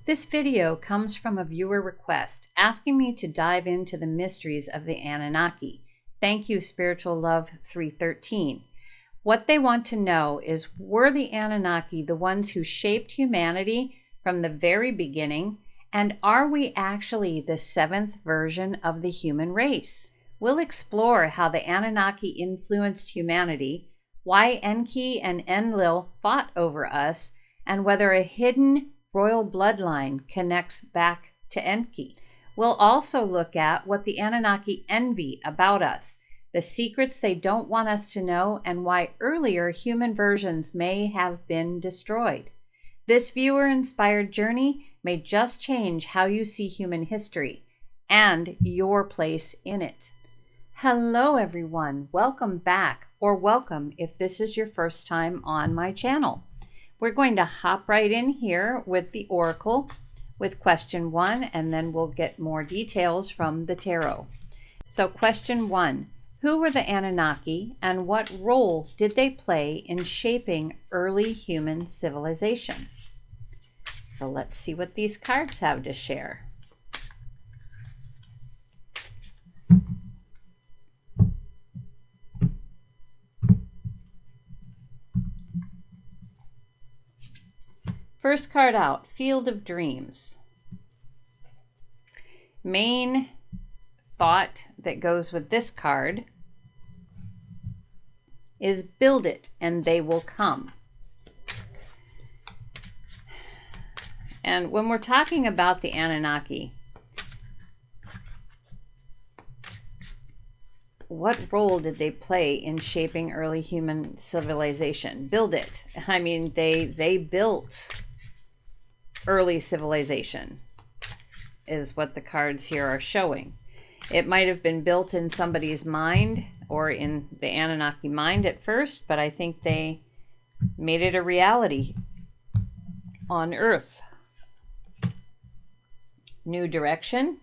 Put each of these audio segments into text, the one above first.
This video comes from a viewer request asking me to dive into the mysteries of the Anunnaki. Thank you, Spiritual Love 313. What they want to know is, were the Anunnaki the ones who shaped humanity from the very beginning? And are we actually the seventh version of the human race? We'll explore how the Anunnaki influenced humanity, why Enki and Enlil fought over us, and whether a hidden royal bloodline connects back to Enki. We'll also look at what the Anunnaki envy about us, the secrets they don't want us to know, and why earlier human versions may have been destroyed. This viewer-inspired journey may just change how you see human history and your place in it. Hello everyone, welcome back, or welcome if this is your first time on my channel. We're going to hop right in here with the Oracle with question 1, and then we'll get more details from the tarot. So question 1, who were the Anunnaki and what role did they play in shaping early human civilization? So let's see what these cards have to share. First card out, Field of Dreams. Main thought that goes with this card is build it and they will come. And when we're talking about the Anunnaki, what role did they play in shaping early human civilization? Build it. I mean, they built early civilization is what the cards here are showing. It might have been built in somebody's mind or in the Anunnaki mind at first, but I think they made it a reality on Earth. New direction.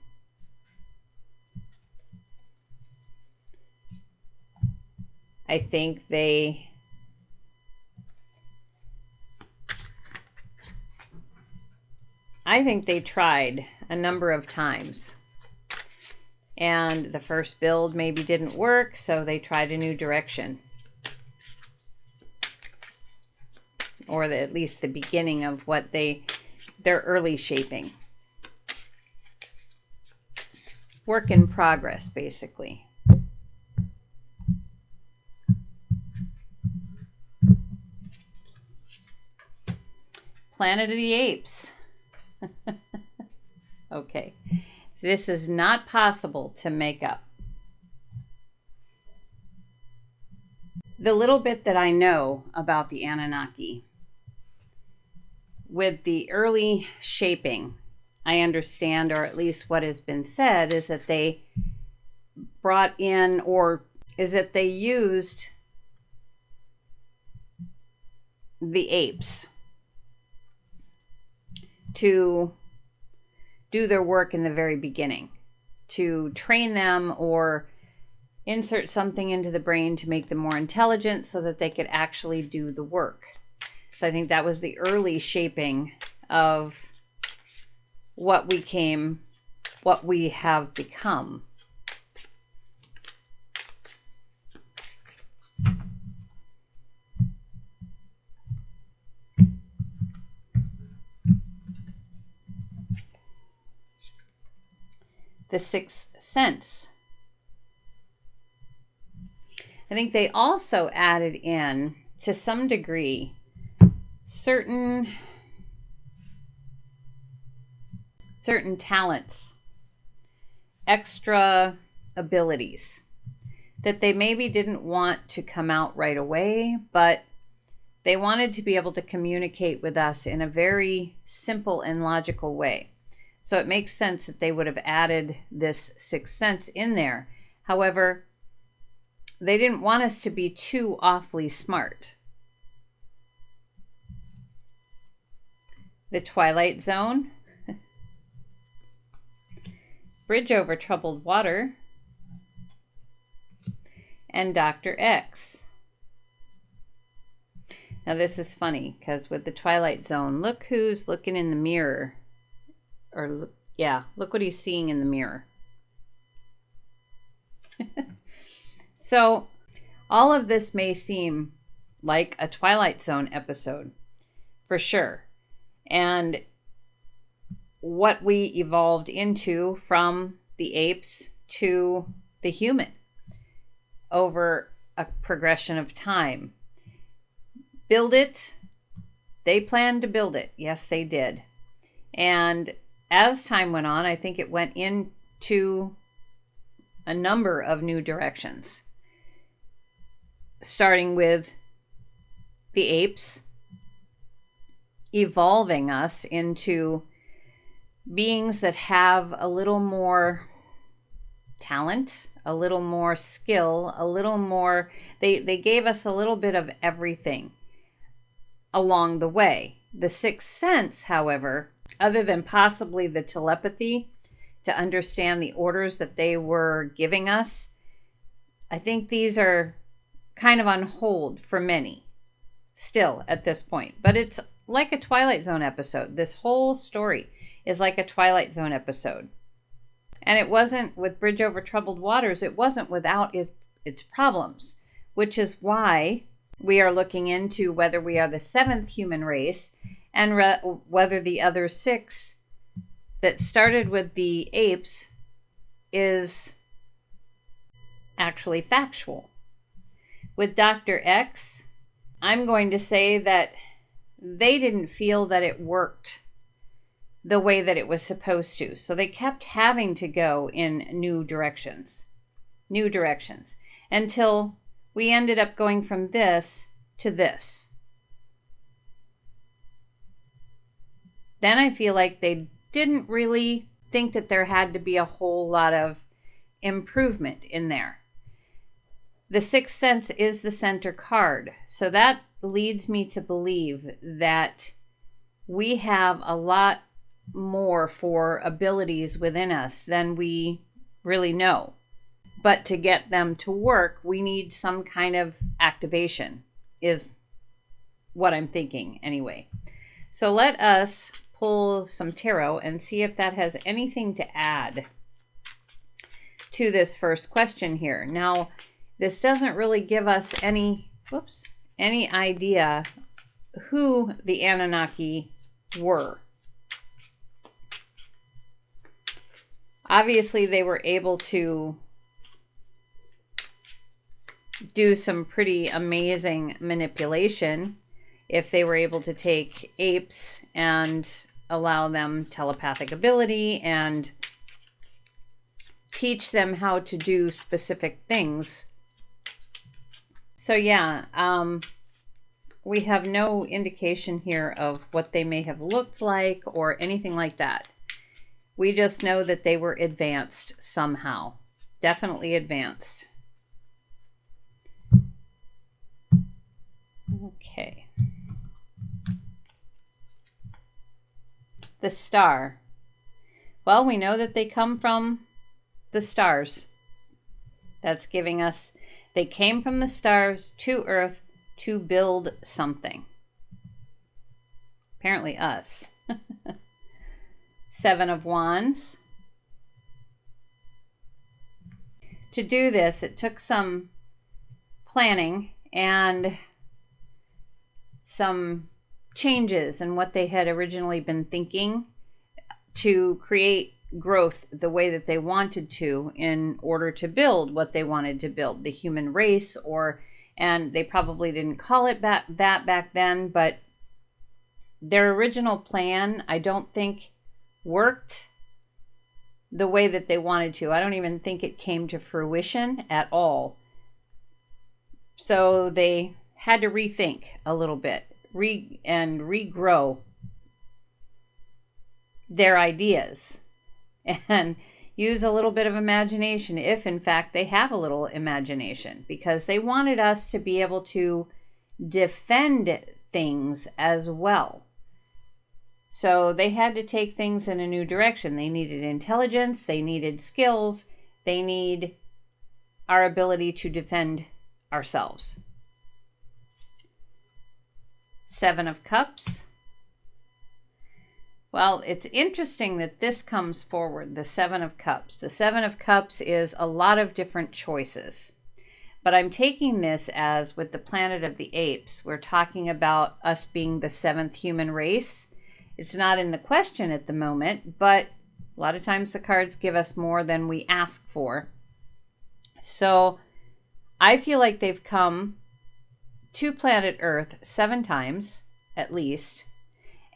I think they tried a number of times. And the first build maybe didn't work, so they tried a new direction. Or at least the beginning of what their early shaping. Work in progress, basically. Planet of the Apes. Okay. This is not possible to make up. The little bit that I know about the Anunnaki, with the early shaping, I understand, or at least what has been said, is that they brought in, or is that they used the apes to do their work in the very beginning, to train them or insert something into the brain to make them more intelligent so that they could actually do the work. So I think that was the early shaping of what we have become. The sixth sense. I think they also added in, to some degree, certain talents, extra abilities that they maybe didn't want to come out right away, but they wanted to be able to communicate with us in a very simple and logical way. So it makes sense that they would have added this sixth sense in there. However, they didn't want us to be too awfully smart. The Twilight Zone. Bridge over Troubled Water. And Dr. X. Now this is funny because with the Twilight Zone, look who's looking in the mirror. Or, yeah, look what he's seeing in the mirror. So, all of this may seem like a Twilight Zone episode, for sure. And what we evolved into from the apes to the human over a progression of time. Build it. They planned to build it. Yes, they did. And as time went on, I think it went into a number of new directions. Starting with the apes, evolving us into beings that have a little more talent, a little more skill, a little more, they gave us a little bit of everything along the way. The sixth sense, however, other than possibly the telepathy to understand the orders that they were giving us, I think these are kind of on hold for many still at this point. But it's like a Twilight Zone episode. This whole story is like a Twilight Zone episode. And it wasn't with Bridge Over Troubled Waters, it wasn't without its problems, which is why we are looking into whether we are the seventh human race and whether the other six that started with the apes is actually factual. With Dr. X, I'm going to say that they didn't feel that it worked the way that it was supposed to. So they kept having to go in new directions, until we ended up going from this to this. Then I feel like they didn't really think that there had to be a whole lot of improvement in there. The sixth sense is the center card. So that leads me to believe that we have a lot more for abilities within us than we really know. But to get them to work, we need some kind of activation, is what I'm thinking anyway. So let us pull some tarot and see if that has anything to add to this first question here. Now, this doesn't really give us any idea who the Anunnaki were. Obviously, they were able to do some pretty amazing manipulation if they were able to take apes and allow them telepathic ability and teach them how to do specific things. So yeah, we have no indication here of what they may have looked like or anything like that. We just know that they were advanced somehow. Definitely advanced. Okay. The star. Well, we know that they come from the stars. That's giving us, they came from the stars to Earth to build something. Apparently us. Seven of Wands. To do this, it took some planning and some changes in what they had originally been thinking to create growth the way that they wanted to in order to build what they wanted to build, the human race, and they probably didn't call it that back then, but their original plan, I don't think worked the way that they wanted to. I don't even think it came to fruition at all. So they had to rethink a little bit and regrow their ideas and use a little bit of imagination, if in fact they have a little imagination, because they wanted us to be able to defend things as well. So they had to take things in a new direction. They needed intelligence, they needed skills, they need our ability to defend ourselves. Seven of Cups. Well, it's interesting that this comes forward, the Seven of Cups. The Seven of Cups is a lot of different choices. But I'm taking this as with the Planet of the Apes, we're talking about us being the seventh human race. It's not in the question at the moment, but a lot of times the cards give us more than we ask for. So I feel like they've come to planet Earth 7 times, at least,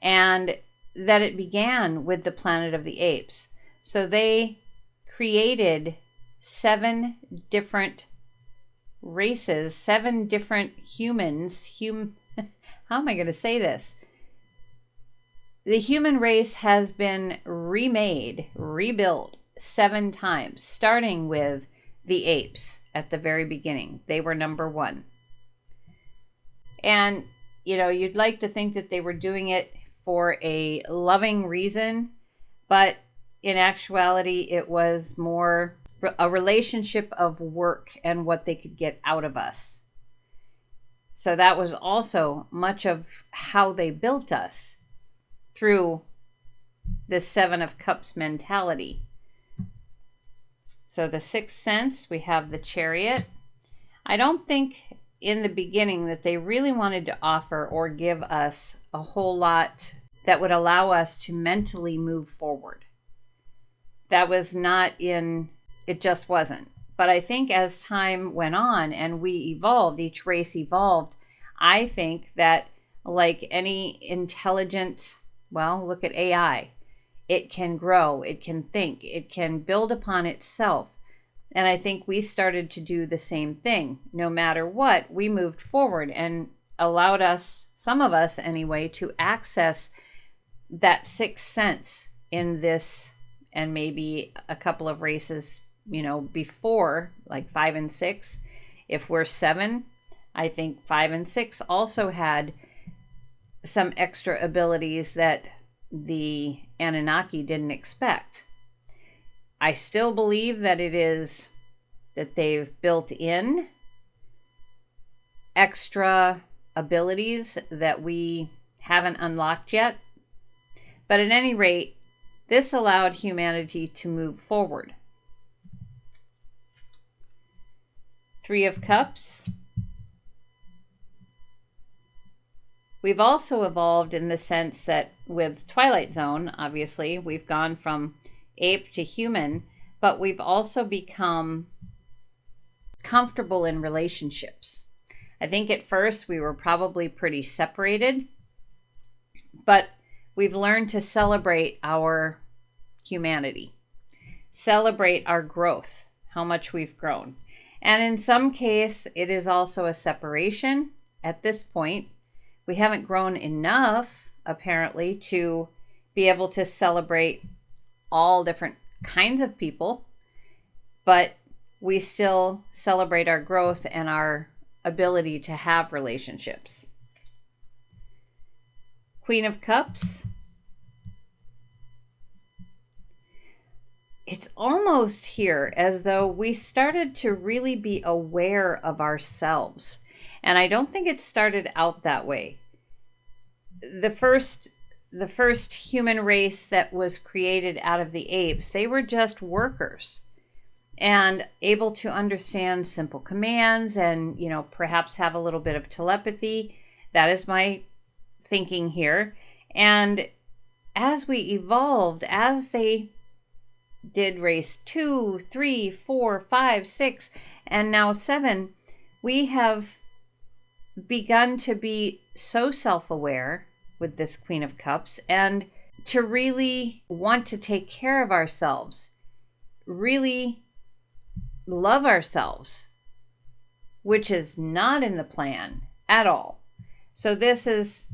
and that it began with the Planet of the Apes. So they created 7 different races, 7 different humans. How am I going to say this? The human race has been remade, rebuilt 7 times, starting with the apes at the very beginning. They were number 1. And, you'd like to think that they were doing it for a loving reason, but in actuality, it was more a relationship of work and what they could get out of us. So that was also much of how they built us, through this 7 of Cups mentality. So the Sixth Sense, we have the Chariot. I don't think in the beginning that they really wanted to offer or give us a whole lot that would allow us to mentally move forward. That was not in, it just wasn't. But I think as time went on and we evolved, each race evolved, I think that like any intelligent, well, look at AI. It can grow, it can think, it can build upon itself. And I think we started to do the same thing. No matter what, we moved forward and allowed us, some of us anyway, to access that sixth sense in this, and maybe a couple of races, before, like 5 and 6. If we're 7, I think 5 and 6 also had some extra abilities that the Annunaki didn't expect. I still believe that it is that they've built in extra abilities that we haven't unlocked yet. But at any rate, this allowed humanity to move forward. 3 of Cups. We've also evolved in the sense that with Twilight Zone, obviously, we've gone from ape to human, but we've also become comfortable in relationships. I think at first we were probably pretty separated, but we've learned to celebrate our humanity, celebrate our growth, how much we've grown. And in some case, it is also a separation. At this point, we haven't grown enough, apparently, to be able to celebrate all different kinds of people, but we still celebrate our growth and our ability to have relationships. Queen of Cups. It's almost here as though we started to really be aware of ourselves. And I don't think it started out that way. The first human race that was created out of the apes, they were just workers and able to understand simple commands and, perhaps have a little bit of telepathy. That is my thinking here. And as we evolved, as they did race 2, 3, 4, 5, 6, and now 7, we have begun to be so self-aware with this Queen of Cups and to really want to take care of ourselves, really love ourselves, which is not in the plan at all. So this is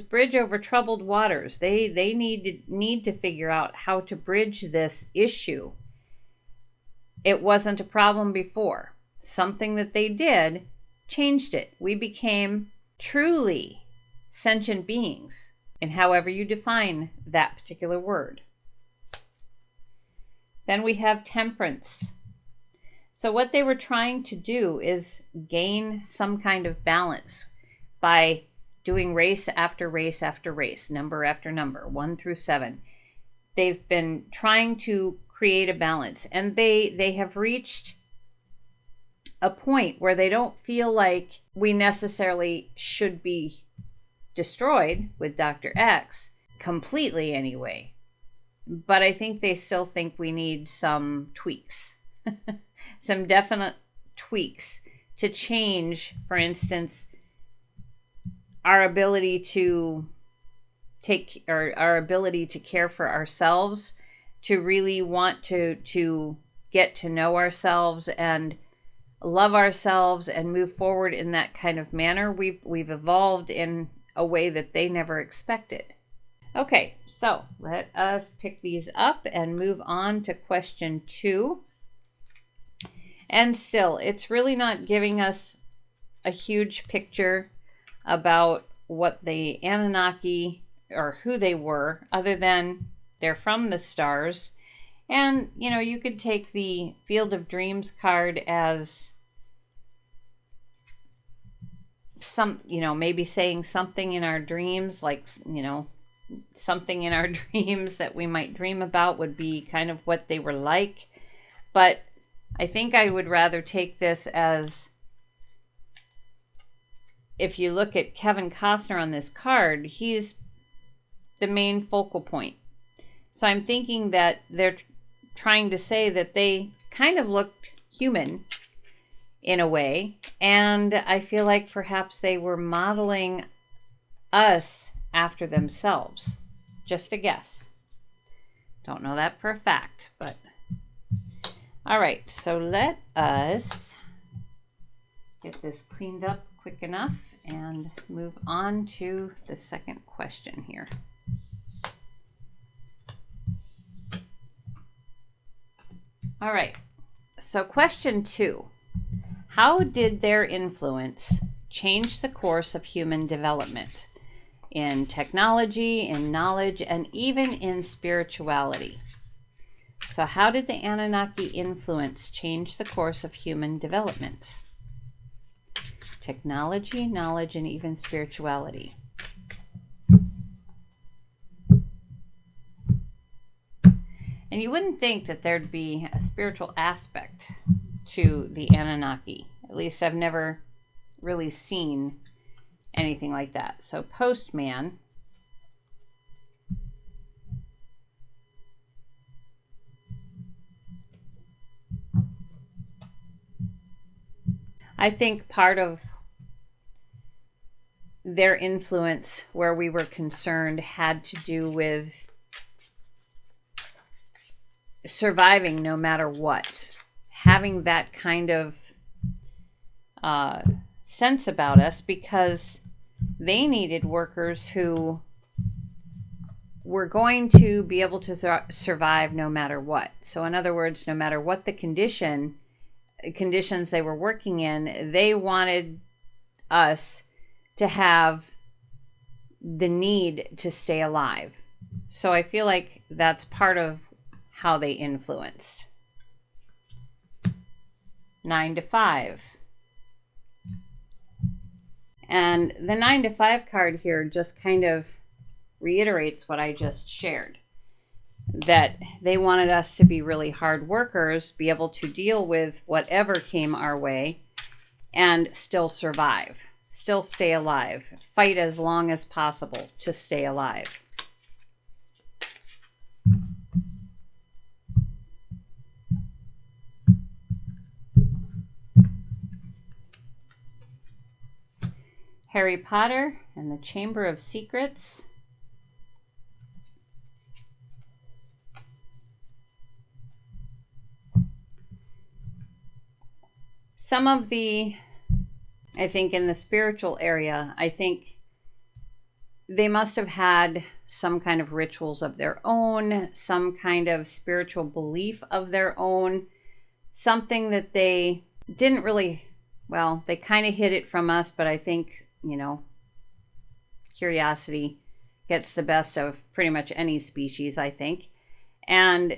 bridge over troubled waters. They need to figure out how to bridge this issue. It wasn't a problem before. Something that they did changed it. We became truly sentient beings, in however you define that particular word. Then we have Temperance. So what they were trying to do is gain some kind of balance by doing race after race after race, number after number, 1 through 7. They've been trying to create a balance, and they have reached a point where they don't feel like we necessarily should be destroyed with Dr. X completely anyway. But I think they still think we need some tweaks, some definite tweaks to change, for instance, our ability to our ability to care for ourselves, to really want to get to know ourselves and love ourselves and move forward in that kind of manner. We've evolved in a way that they never expected. Okay, so let us pick these up and move on to question 2. And still, it's really not giving us a huge picture about what the Anunnaki or who they were, other than they're from the stars. And, you know, you could take the Field of Dreams card as some, you know, maybe saying something in our dreams, like, you know, something in our dreams that we might dream about would be kind of what they were like. But I think I would rather take this as, if you look at Kevin Costner on this card, he's the main focal point. So I'm thinking that they're trying to say that they kind of looked human in a way. And I feel like perhaps they were modeling us after themselves. Just a guess. Don't know that for a fact, but all right, so let us get this cleaned up quick enough and move on to the second question here. All right, so question 2. How did their influence change the course of human development in technology, in knowledge, and even in spirituality? So how did the Anunnaki influence change the course of human development? Technology, knowledge, and even spirituality. And you wouldn't think that there'd be a spiritual aspect to the Anunnaki. At least I've never really seen anything like that. So Postman. I think part of their influence where we were concerned had to do with surviving no matter what. Having that kind of sense about us, because they needed workers who were going to be able to survive no matter what. So in other words, no matter what the conditions they were working in, they wanted us to have the need to stay alive. So I feel like that's part of how they influenced. 9 to 5. And the 9 to 5 card here just kind of reiterates what I just shared. That they wanted us to be really hard workers, be able to deal with whatever came our way, and still survive, still stay alive, fight as long as possible to stay alive. Harry Potter and the Chamber of Secrets. Some of the, I think in the spiritual area, I think they must have had some kind of rituals of their own, some kind of spiritual belief of their own, something that they didn't really, well, they kind of hid it from us, but I think, you know, curiosity gets the best of pretty much any species, I think. And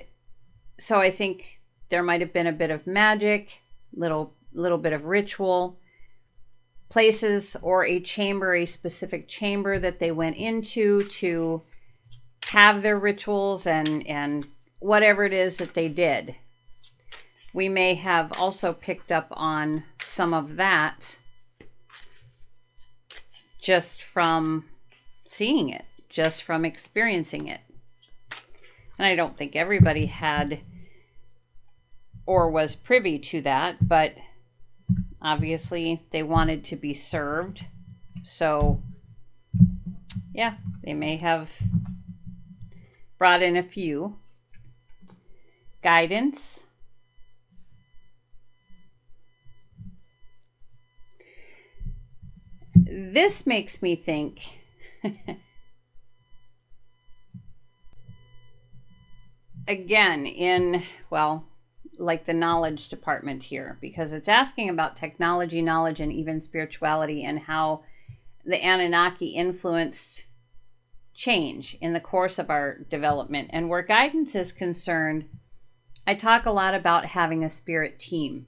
so I think there might have been a bit of magic, little bit of ritual, places or a chamber, a specific chamber that they went into to have their rituals and whatever it is that they did. We may have also picked up on some of that just from seeing it, just from experiencing it. And I don't think everybody had or was privy to that, but obviously they wanted to be served. So, yeah, they may have brought in a few. Guidance. This makes me think again in, well, like the knowledge department here, because it's asking about technology, knowledge, and even spirituality, and how the Anunnaki influenced change in the course of our development. And where guidance is concerned, I talk a lot about having a spirit team.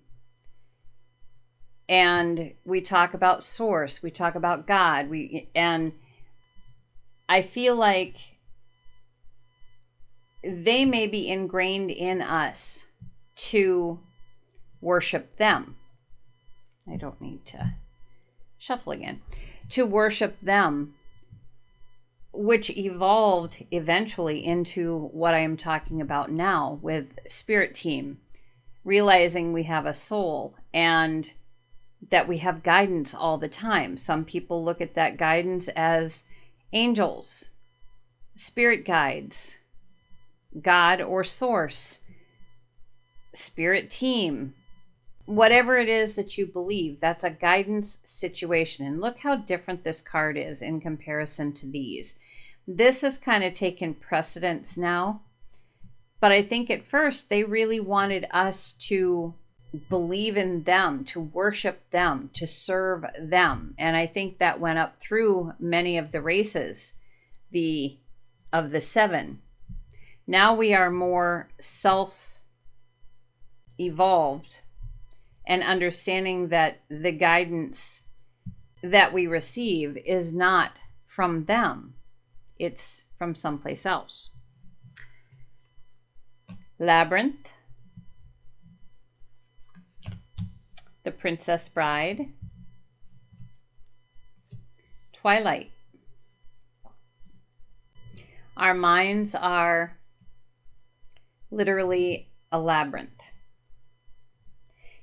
And we talk about source, we talk about God, and I feel like they may be ingrained in us to worship them. I don't need to shuffle again. To worship them, which evolved eventually into what I am talking about now with spirit team, realizing we have a soul and that we have guidance all the time. Some people look at that guidance as angels, spirit guides, God or source, spirit team, whatever it is that you believe, that's a guidance situation. And look how different this card is in comparison to these. This has kind of taken precedence now, but I think at first they really wanted us to believe in them, to worship them, to serve them. And I think that went up through many of the races of the seven. Now we are more self-evolved and understanding that the guidance that we receive is not from them. It's from someplace else. Labyrinth. The Princess Bride. Twilight. Our minds are literally a labyrinth.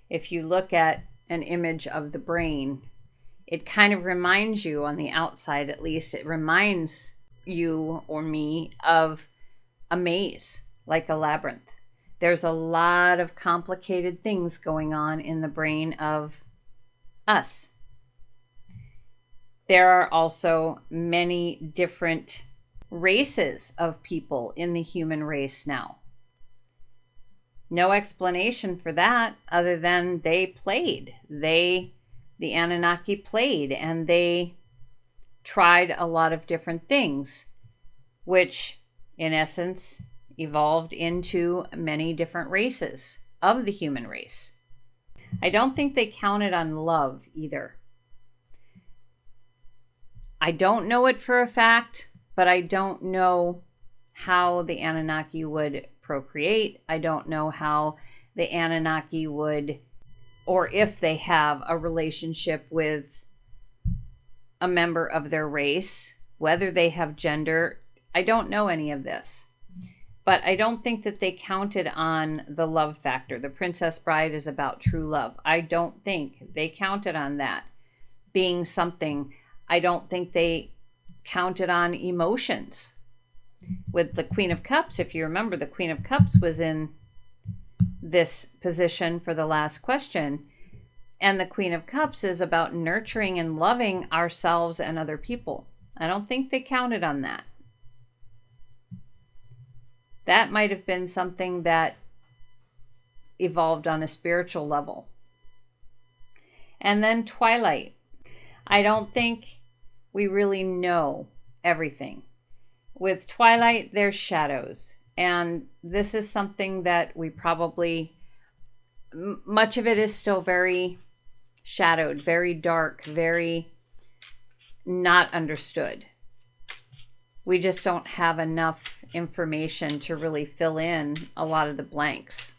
If you look at an image of the brain, it kind of reminds you, on the outside at least, it reminds you or me of a maze, like a labyrinth. There's a lot of complicated things going on in the brain of us. There are also many different races of people in the human race now. No explanation for that other than they played. The Anunnaki played, and they tried a lot of different things, which in essence evolved into many different races of the human race. I don't think they counted on love either. I don't know it for a fact, but I don't know how the Anunnaki would procreate. I don't know how the Anunnaki would, or if they have a relationship with a member of their race, whether they have gender. I don't know any of this. But I don't think that they counted on the love factor. The Princess Bride is about true love. I don't think they counted on that being something. I don't think they counted on emotions. With the Queen of Cups, if you remember, the Queen of Cups was in this position for the last question. And the Queen of Cups is about nurturing and loving ourselves and other people. I don't think they counted on that. That might have been something that evolved on a spiritual level. And then Twilight. I don't think we really know everything. With Twilight, there's shadows. And this is something that we probably, much of it is still very shadowed, very dark, very not understood. We just don't have enough information to really fill in a lot of the blanks.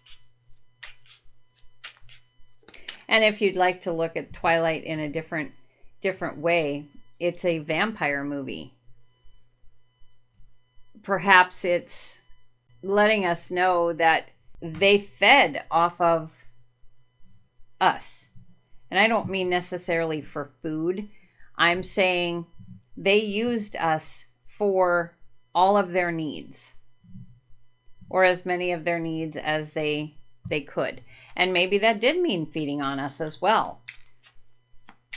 And if you'd like to look at Twilight in a different way, it's a vampire movie. Perhaps it's letting us know that they fed off of us. And I don't mean necessarily for food. I'm saying they used us for all of their needs, or as many of their needs as they could. And maybe that did mean feeding on us as well.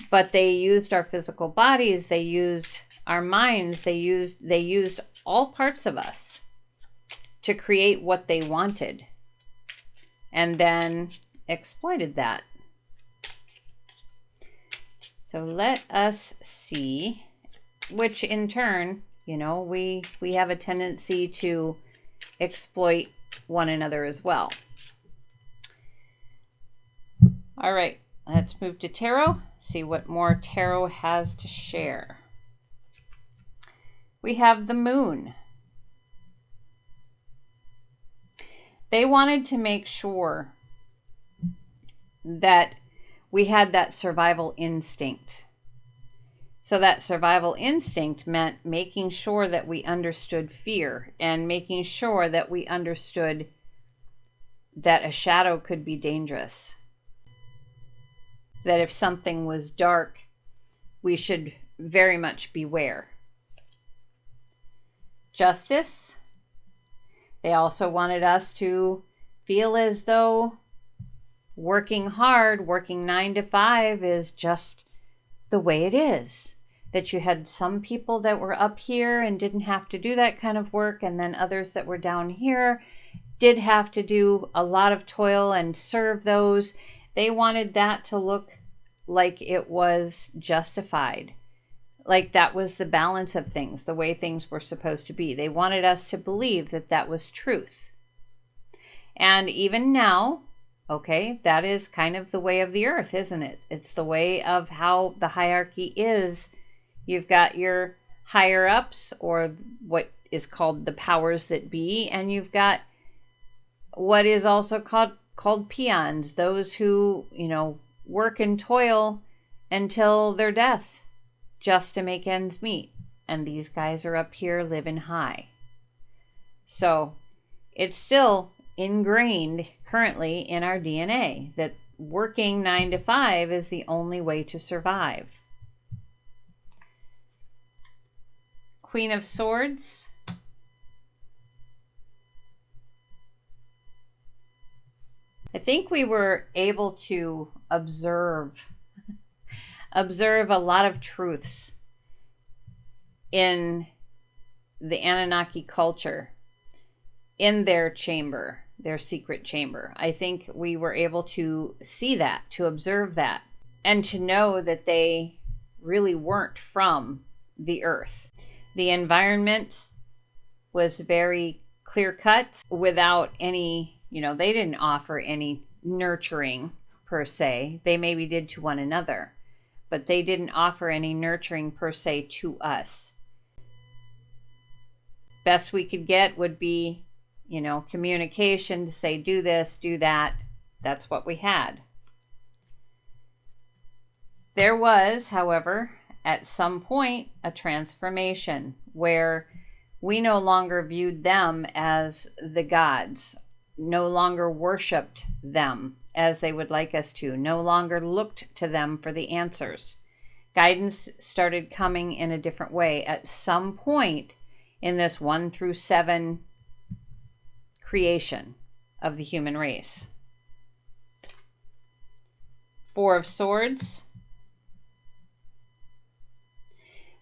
But they used our physical bodies, they used our minds, they used all parts of us to create what they wanted, and then exploited that. So let us see, which in turn, we have a tendency to exploit one another as well. All right, let's move to tarot, see what more tarot has to share. We have the moon. They wanted to make sure that we had that survival instinct. So that survival instinct meant making sure that we understood fear and making sure that we understood that a shadow could be dangerous. That if something was dark, we should very much beware. Justice. They also wanted us to feel as though working hard, working 9 to 5 is just the way it is. That you had some people that were up here and didn't have to do that kind of work, and then others that were down here did have to do a lot of toil and serve those. They wanted that to look like it was justified, like that was the balance of things, the way things were supposed to be. They wanted us to believe that that was truth. And even now, okay, that is kind of the way of the earth, isn't it? It's the way of how the hierarchy is. You've got your higher ups, or what is called the powers that be, and you've got what is also called peons, those who, work and toil until their death just to make ends meet. And these guys are up here living high. So it's still ingrained currently in our DNA that working 9 to 5 is the only way to survive. Queen of Swords. I think we were able to observe a lot of truths in the Anunnaki culture, in their chamber, their secret chamber. I think we were able to see that, to observe that, and to know that they really weren't from the earth. The environment was very clear-cut, without any, they didn't offer any nurturing per se. They maybe did to one another, but they didn't offer any nurturing per se to us. Best we could get would be, communication to say, do this, do that. That's what we had. There was, however, at some point, a transformation where we no longer viewed them as the gods, no longer worshipped them as they would like us to, no longer looked to them for the answers. Guidance started coming in a different way at some point in this 1 through 7 creation of the human race. 4 of Swords.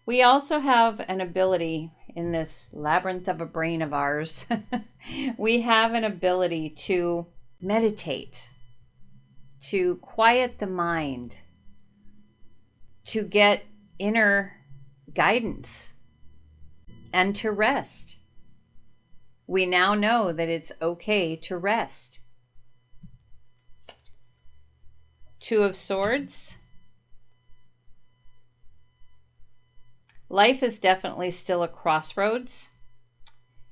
We also have an ability in this labyrinth of a brain of ours. We have an ability to meditate, to quiet the mind, to get inner guidance, and to rest. We now know that it's okay to rest. Two of Swords. Life is definitely still a crossroads.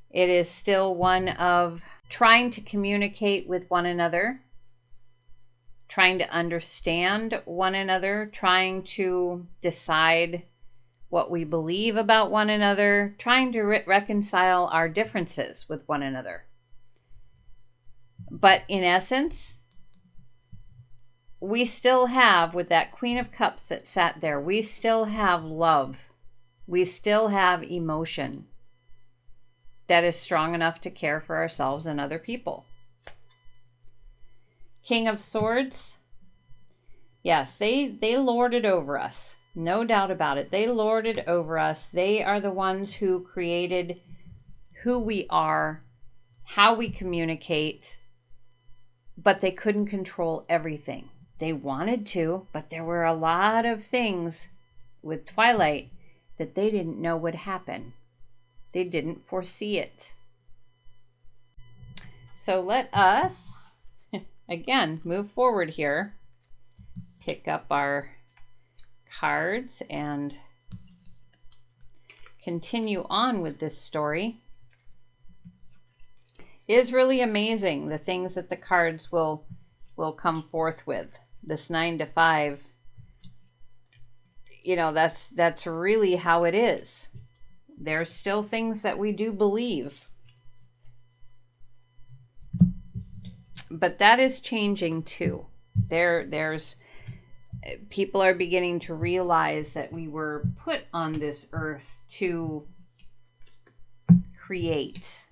It is still one of trying to communicate with one another, trying to understand one another, trying to decide what we believe about one another, trying to reconcile our differences with one another. But in essence, we still have, with that Queen of Cups that sat there, we still have love. We still have emotion that is strong enough to care for ourselves and other people. King of Swords. Yes, they lord it over us. No doubt about it. They lord it over us. They are the ones who created who we are, how we communicate, but they couldn't control everything. They wanted to, but there were a lot of things with Twilight that they didn't know would happen. They didn't foresee it. So let us, again, move forward here. Pick up our cards and continue on with this story. It is really amazing the things that the cards will come forth with. This 9 to 5, you know, that's really how it is. There's still things that we do believe. But that is changing too. There's people are beginning to realize that we were put on this earth to create.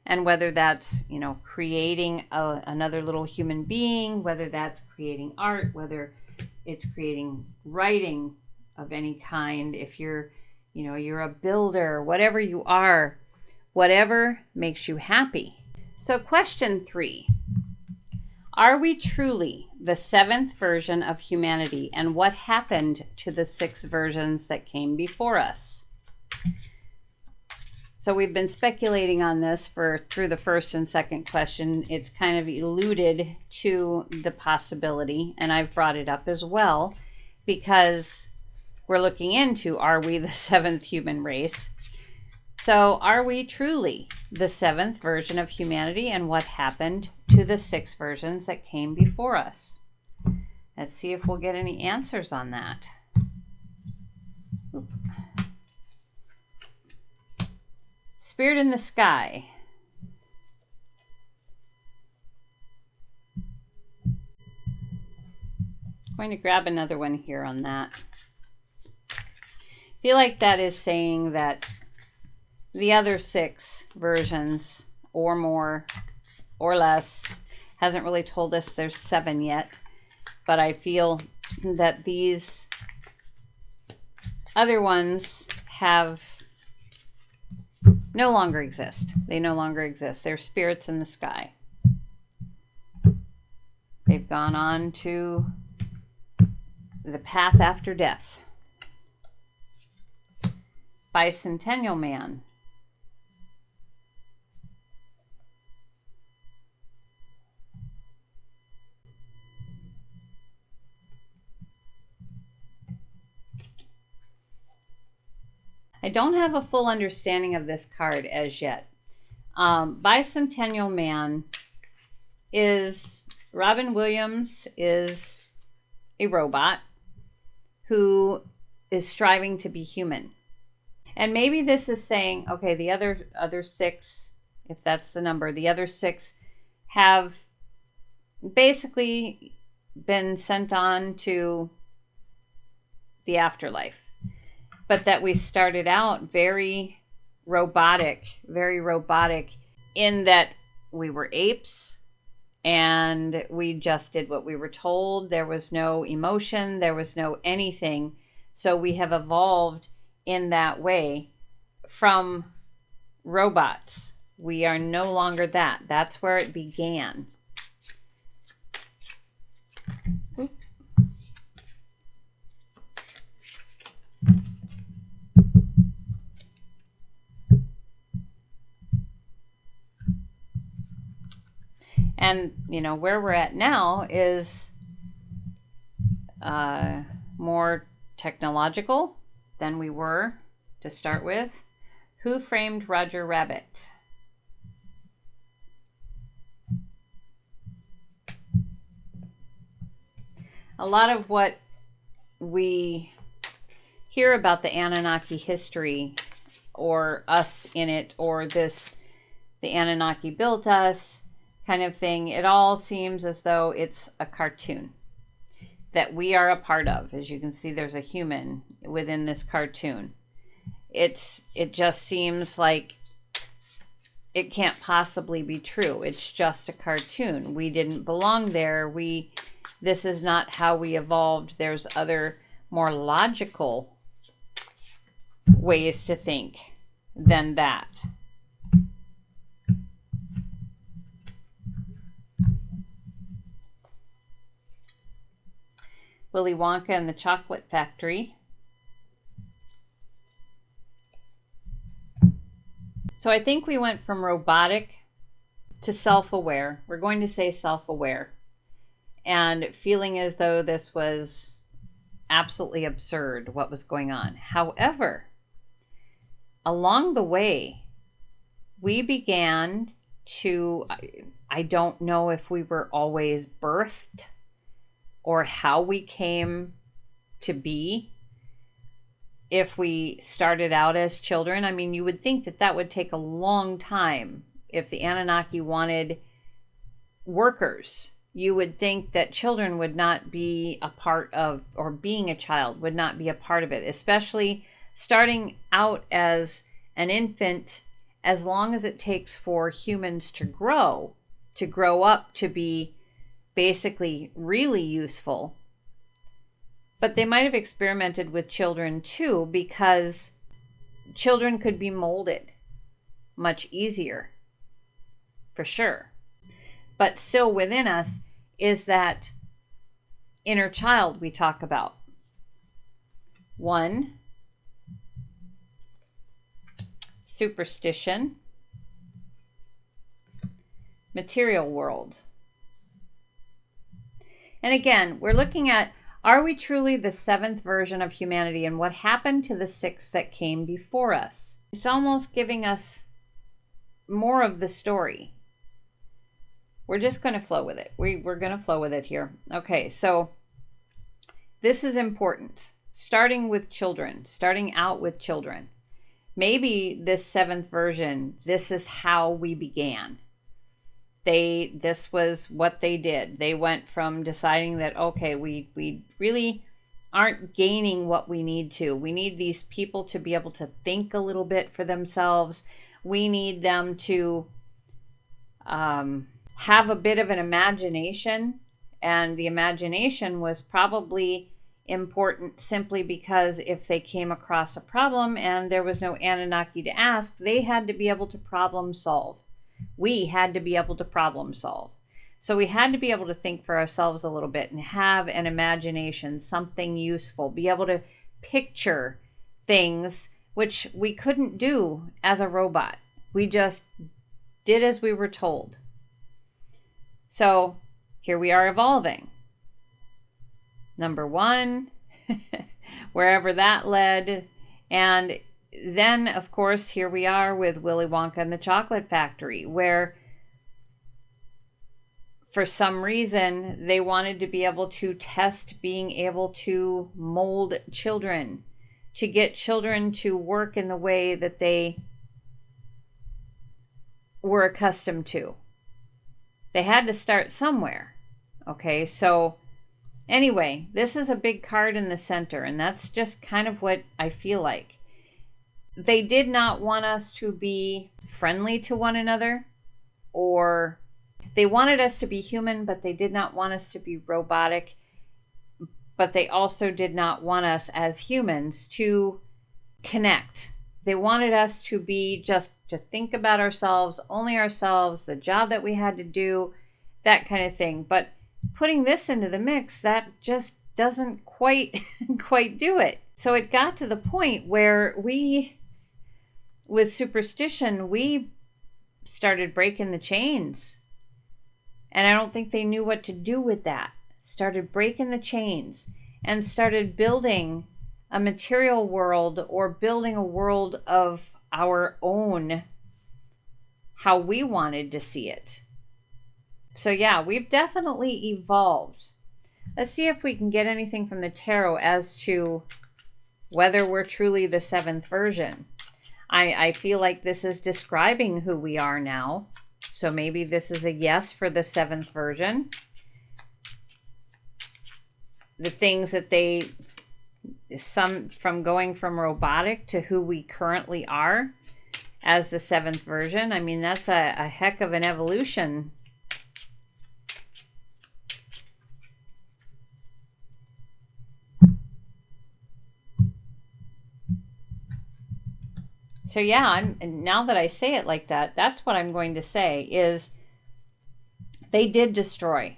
And whether that's, you know, creating another little human being, whether that's creating art, whether it's creating writing of any kind, if you're, you know, you're a builder, whatever you are, whatever makes you happy. So question 3, are we truly the 7th version of humanity? And what happened to the 6 versions that came before us? So we've been speculating on this through the first and second question. It's kind of alluded to the possibility, and I've brought it up as well, because we're looking into, are we the 7th human race? So are we truly the 7th version of humanity, and what happened to the 6 versions that came before us? Let's see if we'll get any answers on that. Spirit in the Sky. I'm going to grab another one here on that. I feel like that is saying that the other 6 versions, or more or less, hasn't really told us there's 7 yet, but I feel that these other ones have no longer exist. They no longer exist. They're spirits in the sky. They've gone on to the path after death. Bicentennial Man. I don't have a full understanding of this card as yet. Bicentennial Man is, Robin Williams is a robot who is striving to be human. And maybe this is saying, okay, the other 6, if that's the number, the other 6 have basically been sent on to the afterlife. But that we started out very robotic in that we were apes and we just did what we were told. There was no emotion, there was no anything. So we have evolved in that way from robots. We are no longer that. That's where it began. And, you know, where we're at now is more technological than we were to start with. Who framed Roger Rabbit? A lot of what we hear about the Anunnaki history, or us in it, or this, the Anunnaki built us kind of thing, it all seems as though it's a cartoon that we are a part of. As you can see, there's a human within this cartoon. It just seems like it can't possibly be true. It's just a cartoon. We didn't belong there. This is not how we evolved. There's other more logical ways to think than that. Willy Wonka and the Chocolate Factory. So I think we went from robotic to self-aware. We're going to say self-aware. And feeling as though this was absolutely absurd, what was going on. However, along the way, we began to, I don't know if we were always birthed or how we came to be. If we started out as children, I mean, you would think that that would take a long time. If the Anunnaki wanted workers, you would think that children would not be a part of, or being a child would not be a part of it, especially starting out as an infant. As long as it takes for humans to grow up to be basically really useful. But they might have experimented with children too, because children could be molded much easier, for sure. But still within us is that inner child we talk about. One, superstition, material world. And again, we're looking at, are we truly the seventh version of humanity, and what happened to the six that came before us? It's almost giving us more of the story. We're just going to flow with it. We're going to flow with it here. Okay, so this is important. Starting out with children. Maybe this seventh version, this is how we began. This was what they did. They went from deciding that, okay, we really aren't gaining what we need to. We need these people to be able to think a little bit for themselves. We need them to have a bit of an imagination. And the imagination was probably important simply because if they came across a problem and there was no Anunnaki to ask, they had to be able to problem solve. We had to be able to problem solve. So we had to be able to think for ourselves a little bit and have an imagination, something useful, be able to picture things which we couldn't do as a robot. We just did as we were told. So here we are evolving. Number one, wherever that led. And then, of course, here we are with Willy Wonka and the Chocolate Factory, where for some reason they wanted to be able to test being able to mold children, to get children to work in the way that they were accustomed to. They had to start somewhere. Okay, so anyway, this is a big card in the center, and that's just kind of what I feel like. They did not want us to be friendly to one another, or they wanted us to be human, but they did not want us to be robotic. But they also did not want us as humans to connect. They wanted us to be just to think about ourselves, only ourselves, the job that we had to do, that kind of thing. But putting this into the mix, that just doesn't quite do it. So it got to the point where with superstition, we started breaking the chains. And I don't think they knew what to do with that. Started breaking the chains. and started building a material world or building a world of our own, how we wanted to see it. So yeah, we've definitely evolved. Let's see if we can get anything from the tarot as to whether we're truly the 7th version. I feel like this is describing who we are now. So maybe this is a yes for the 7th version. The things that from going from robotic to who we currently are as the 7th version. I mean, that's a heck of an evolution. So yeah, now that I say it like that, that's what I'm going to say is they did destroy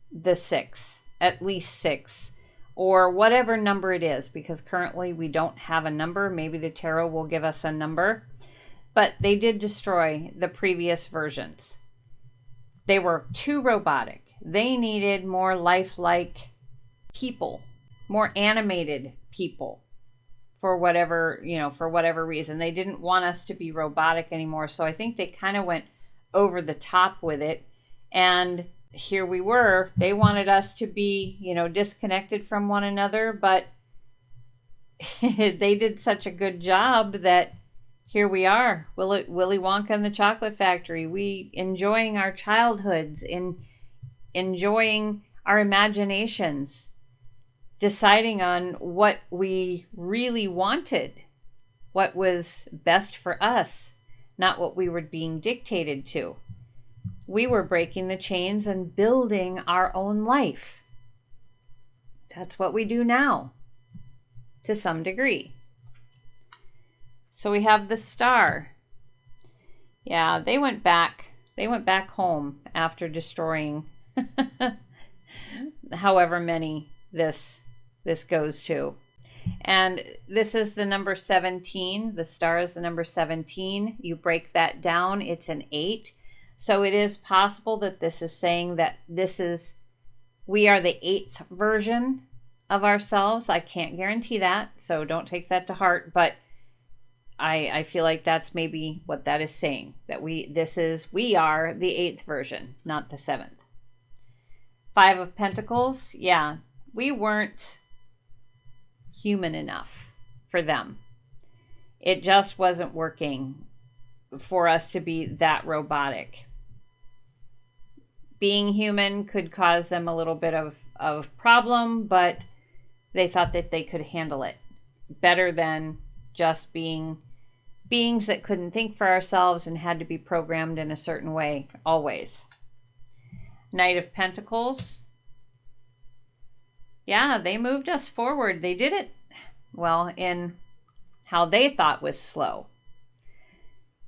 the 6, at least 6, or whatever number it is, because currently we don't have a number. Maybe the tarot will give us a number, but they did destroy the previous versions. They were too robotic. They needed more lifelike people, more animated people. For whatever reason. They didn't want us to be robotic anymore. So I think they kind of went over the top with it. And here we were. They wanted us to be, disconnected from one another. But they did such a good job that here we are. Willy Wonka and the Chocolate Factory. We enjoying our childhoods, enjoying our imaginations, deciding on what we really wanted, what was best for us, not what we were being dictated to. We were breaking the chains and building our own life. That's what we do now, to some degree. So we have the Star. Yeah, they went back home after destroying however many this goes to. And this is the number 17. The Star is the number 17. You break that down, it's an 8. So it is possible that this is saying that we are the 8th version of ourselves. I can't guarantee that, so don't take that to heart, but I feel like that's maybe what that is saying, that we are the 8th version, not the 7th. 5 of Pentacles. Yeah, we weren't human enough for them. It just wasn't working for us to be that robotic. Being human could cause them a little bit of problem, but they thought that they could handle it better than just being beings that couldn't think for ourselves and had to be programmed in a certain way always. Knight of Pentacles. Yeah, they moved us forward. They did it, well, in how they thought was slow.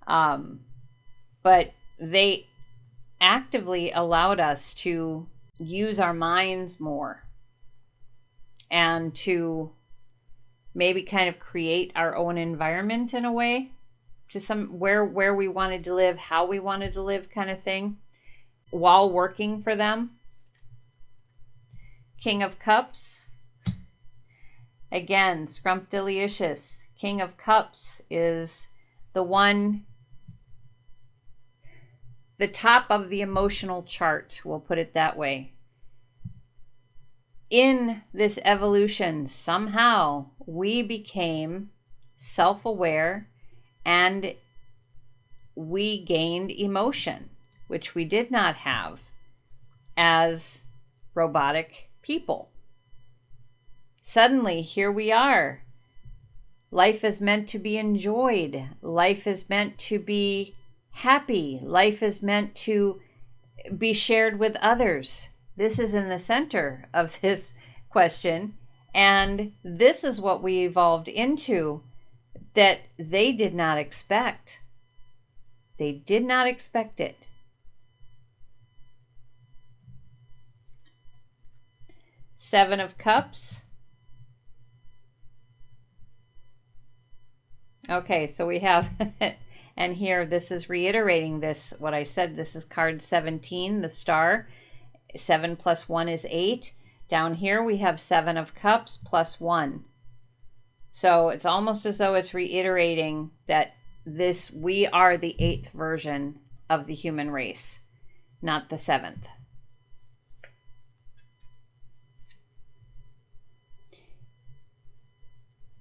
But they actively allowed us to use our minds more and to maybe kind of create our own environment in a way, to where we wanted to live, how we wanted to live kind of thing, while working for them. King of Cups. Again, scrumptious. King of Cups is the top of the emotional chart, we'll put it that way. In this evolution, somehow we became self-aware and we gained emotion, which we did not have as robotic people. Suddenly, here we are. Life is meant to be enjoyed. Life is meant to be happy. Life is meant to be shared with others. This is in the center of this question. And this is what we evolved into that they did not expect. They did not expect it. Seven of Cups. Okay, so we have, and here this is reiterating this, what I said, this is card 17, the Star. 7 plus 1 is 8. Down here we have 7 of Cups plus 1. So it's almost as though it's reiterating that we are the 8th version of the human race, not the 7th.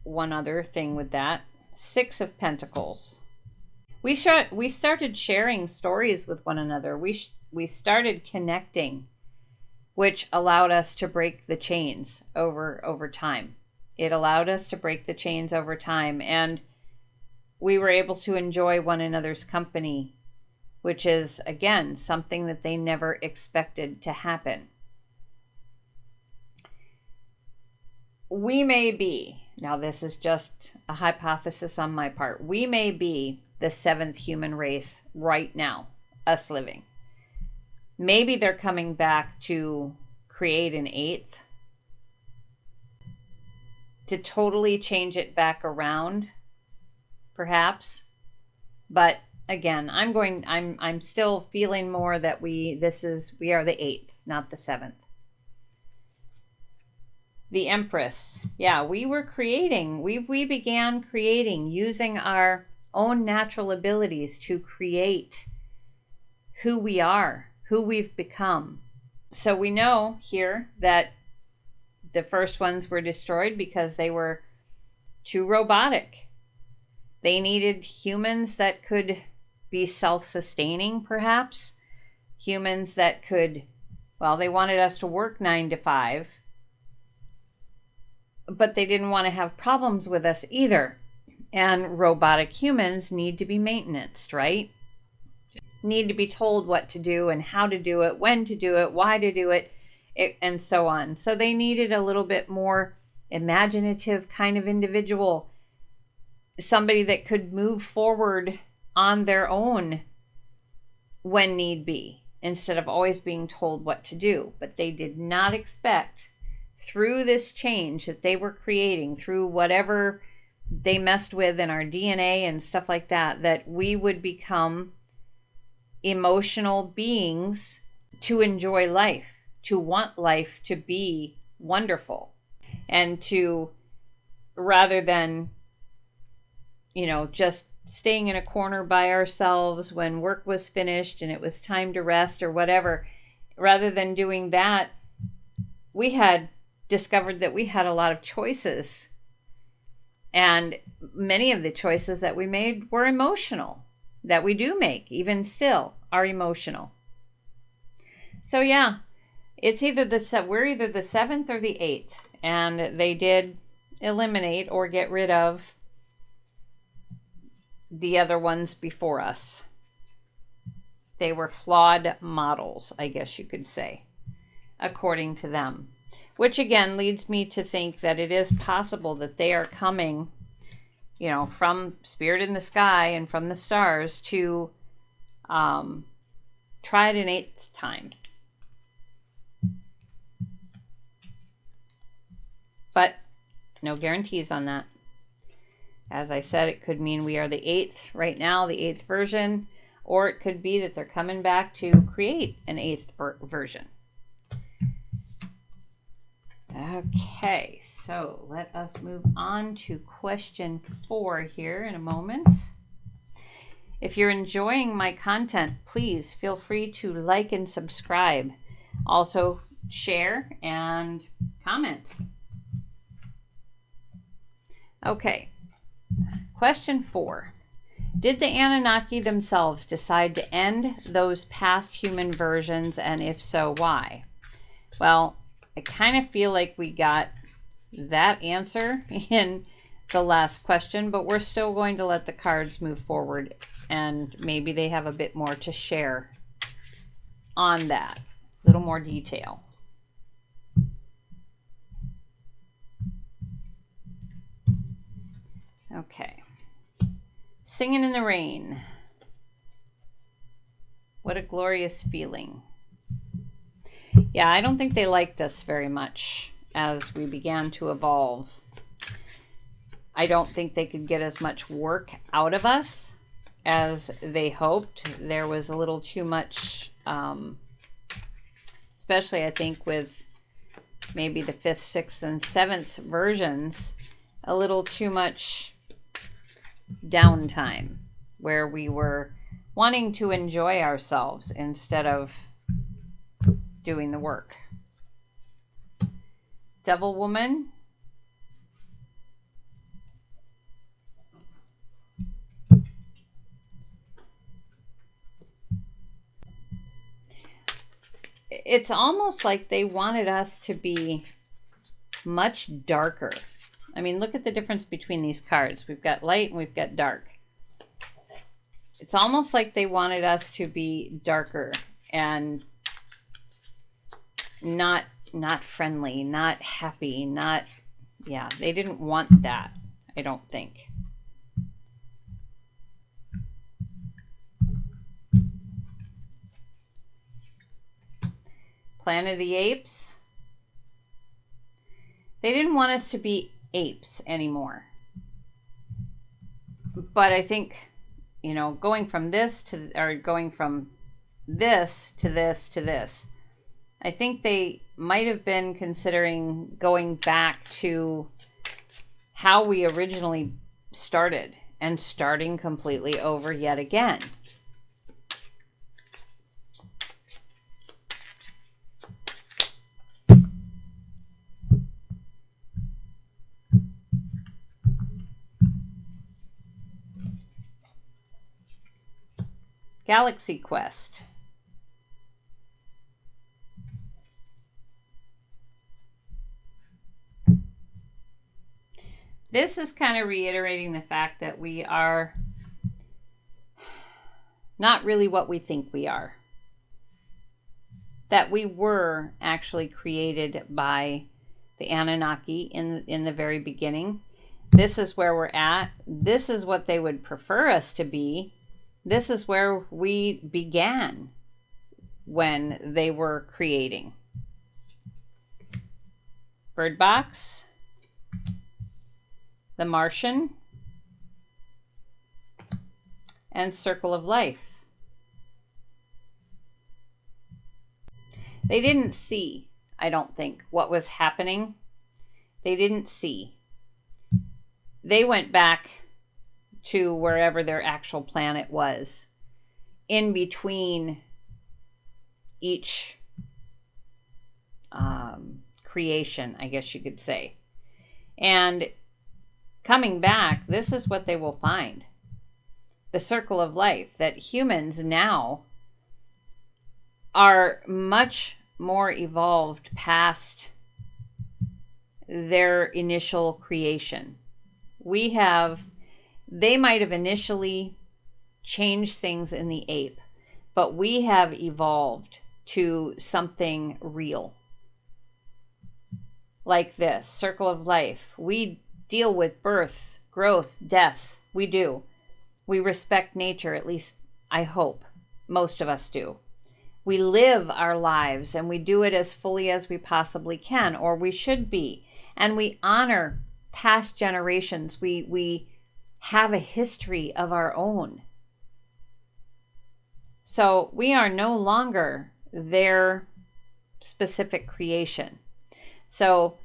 One other thing with that, 6 of Pentacles. We started sharing stories with one another. We started connecting, which allowed us to break the chains over time. It allowed us to break the chains over time, and we were able to enjoy one another's company, which is, again, something that they never expected to happen. We may be, now this is just a hypothesis on my part, we may be the 7th human race right now, us living. Maybe they're coming back to create an 8th, to totally change it back around, perhaps. But again, I'm still feeling more that we are the 8th, not the 7th. The Empress. Yeah, we were creating, we began creating, using our own natural abilities to create who we are, who we've become. So we know here that the first ones were destroyed because they were too robotic. They needed humans that could be self-sustaining, perhaps. Humans that could, well, they wanted us to work 9 to 5. But they didn't want to have problems with us either. And robotic humans need to be maintained, right? Need to be told what to do and how to do it, when to do it, why to do it, and so on. So they needed a little bit more imaginative kind of individual. Somebody that could move forward on their own when need be, instead of always being told what to do. But they did not expect, through this change that they were creating, through whatever they messed with in our DNA and stuff like that, that we would become emotional beings to enjoy life, to want life to be wonderful, and to, rather than, just staying in a corner by ourselves when work was finished and it was time to rest or whatever, rather than doing that, we had discovered that we had a lot of choices, and many of the choices that we made were emotional, that we do make even still are emotional. So yeah, it's we're either the 7th or the 8th, and they did eliminate or get rid of the other ones before us. They were flawed models, I guess you could say, according to them. Which again leads me to think that it is possible that they are coming, from Spirit in the Sky and from the stars to try it an 8th time. But no guarantees on that. As I said, it could mean we are the 8th right now, the 8th version, or it could be that they're coming back to create an 8th version. Okay, so let us move on to question 4 here in a moment. If you're enjoying my content, please feel free to like and subscribe. Also, share and comment. Okay, question 4. Did the Anunnaki themselves decide to end those past human versions, and if so, why? Well, I kind of feel like we got that answer in the last question, but we're still going to let the cards move forward, and maybe they have a bit more to share on that, a little more detail. Okay. Singing in the Rain. What a glorious feeling. Yeah, I don't think they liked us very much as we began to evolve. I don't think they could get as much work out of us as they hoped. There was a little too much, especially I think with maybe the 5th, 6th, and 7th versions a little too much downtime, where we were wanting to enjoy ourselves instead of doing the work. Devil woman. It's almost like they wanted us to be much darker. I mean, look at the difference between these cards. We've got light and we've got dark. It's almost like they wanted us to be darker and not friendly, not happy, yeah, they didn't want that, I don't think. Planet of the Apes. They didn't want us to be apes anymore. But I think, you know, going from this to this, I think they might have been considering going back to how we originally started and starting completely over yet again. Galaxy Quest. This is kind of reiterating the fact that we are not really what we think we are. That we were actually created by the Anunnaki in the very beginning. This is where we're at. This is what they would prefer us to be. This is where we began when they were creating. Bird Box. The Martian. And Circle of Life. They didn't see, I don't think, what was happening. They didn't see. They went back to wherever their actual planet was, in between each creation, I guess you could say. And coming back, this is what they will find. The Circle of Life, that humans now are much more evolved past their initial creation. They might have initially changed things in the ape, but we have evolved to something real. Like this, Circle of Life. We deal with birth, growth, death. We do. We respect nature, at least I hope. Most of us do. We live our lives and we do it as fully as we possibly can, or we should be. And we honor past generations. We have a history of our own. So we are no longer their specific creation. So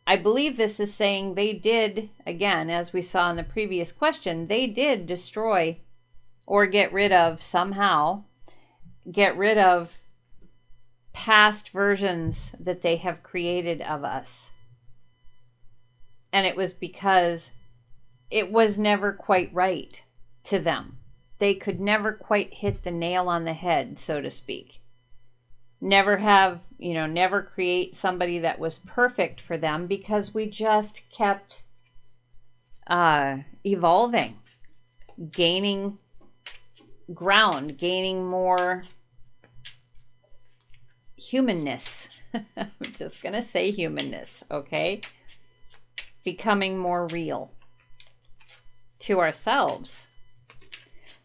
I believe this is saying they did, again, as we saw in the previous question, they did destroy or get rid of somehow, get rid of past versions that they have created of us. And it was because it was never quite right to them. They could never quite hit the nail on the head, so to speak. Never create somebody that was perfect for them, because we just kept evolving, gaining ground, gaining more humanness. I'm just going to say humanness, okay? Becoming more real to ourselves.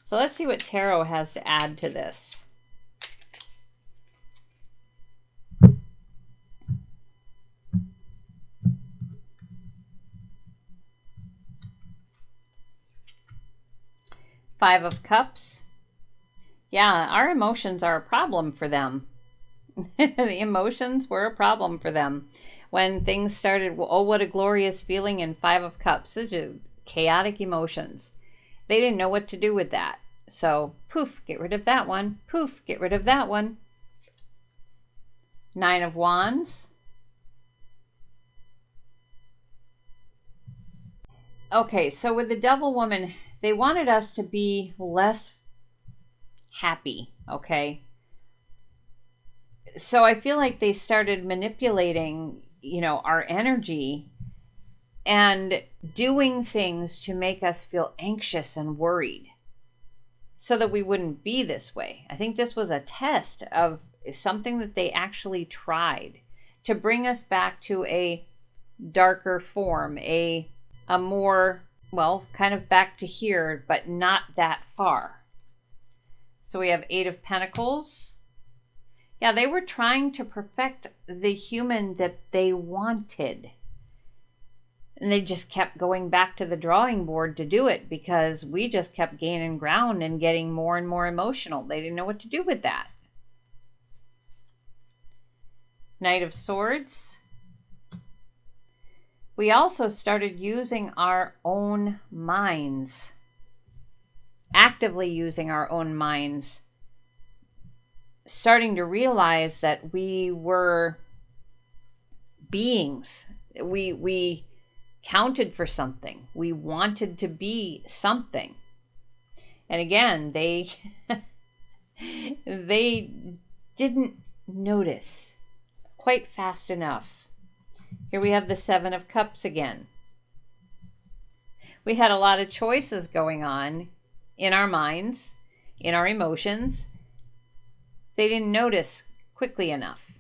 So let's see what tarot has to add to this. Five of Cups. Yeah, our emotions are a problem for them. The emotions were a problem for them. When things started, oh, what a glorious feeling in Five of Cups, such a chaotic emotions. They didn't know what to do with that. So, poof, get rid of that one. Poof, get rid of that one. Nine of Wands. Okay, so with the Devil Woman, they wanted us to be less happy, okay? So I feel like they started manipulating, our energy and doing things to make us feel anxious and worried so that we wouldn't be this way. I think this was a test of something that they actually tried to bring us back to a darker form, a more, well, kind of back to here, but not that far. So we have Eight of Pentacles. Yeah, they were trying to perfect the human that they wanted. And they just kept going back to the drawing board to do it because we just kept gaining ground and getting more and more emotional. They didn't know what to do with that. Knight of Swords. We also started using our own minds, actively using our own minds, starting to realize that we were beings. We counted for something. We wanted to be something. And again, they didn't notice quite fast enough. Here we have the Seven of Cups again. We had a lot of choices going on in our minds, in our emotions. They didn't notice quickly enough.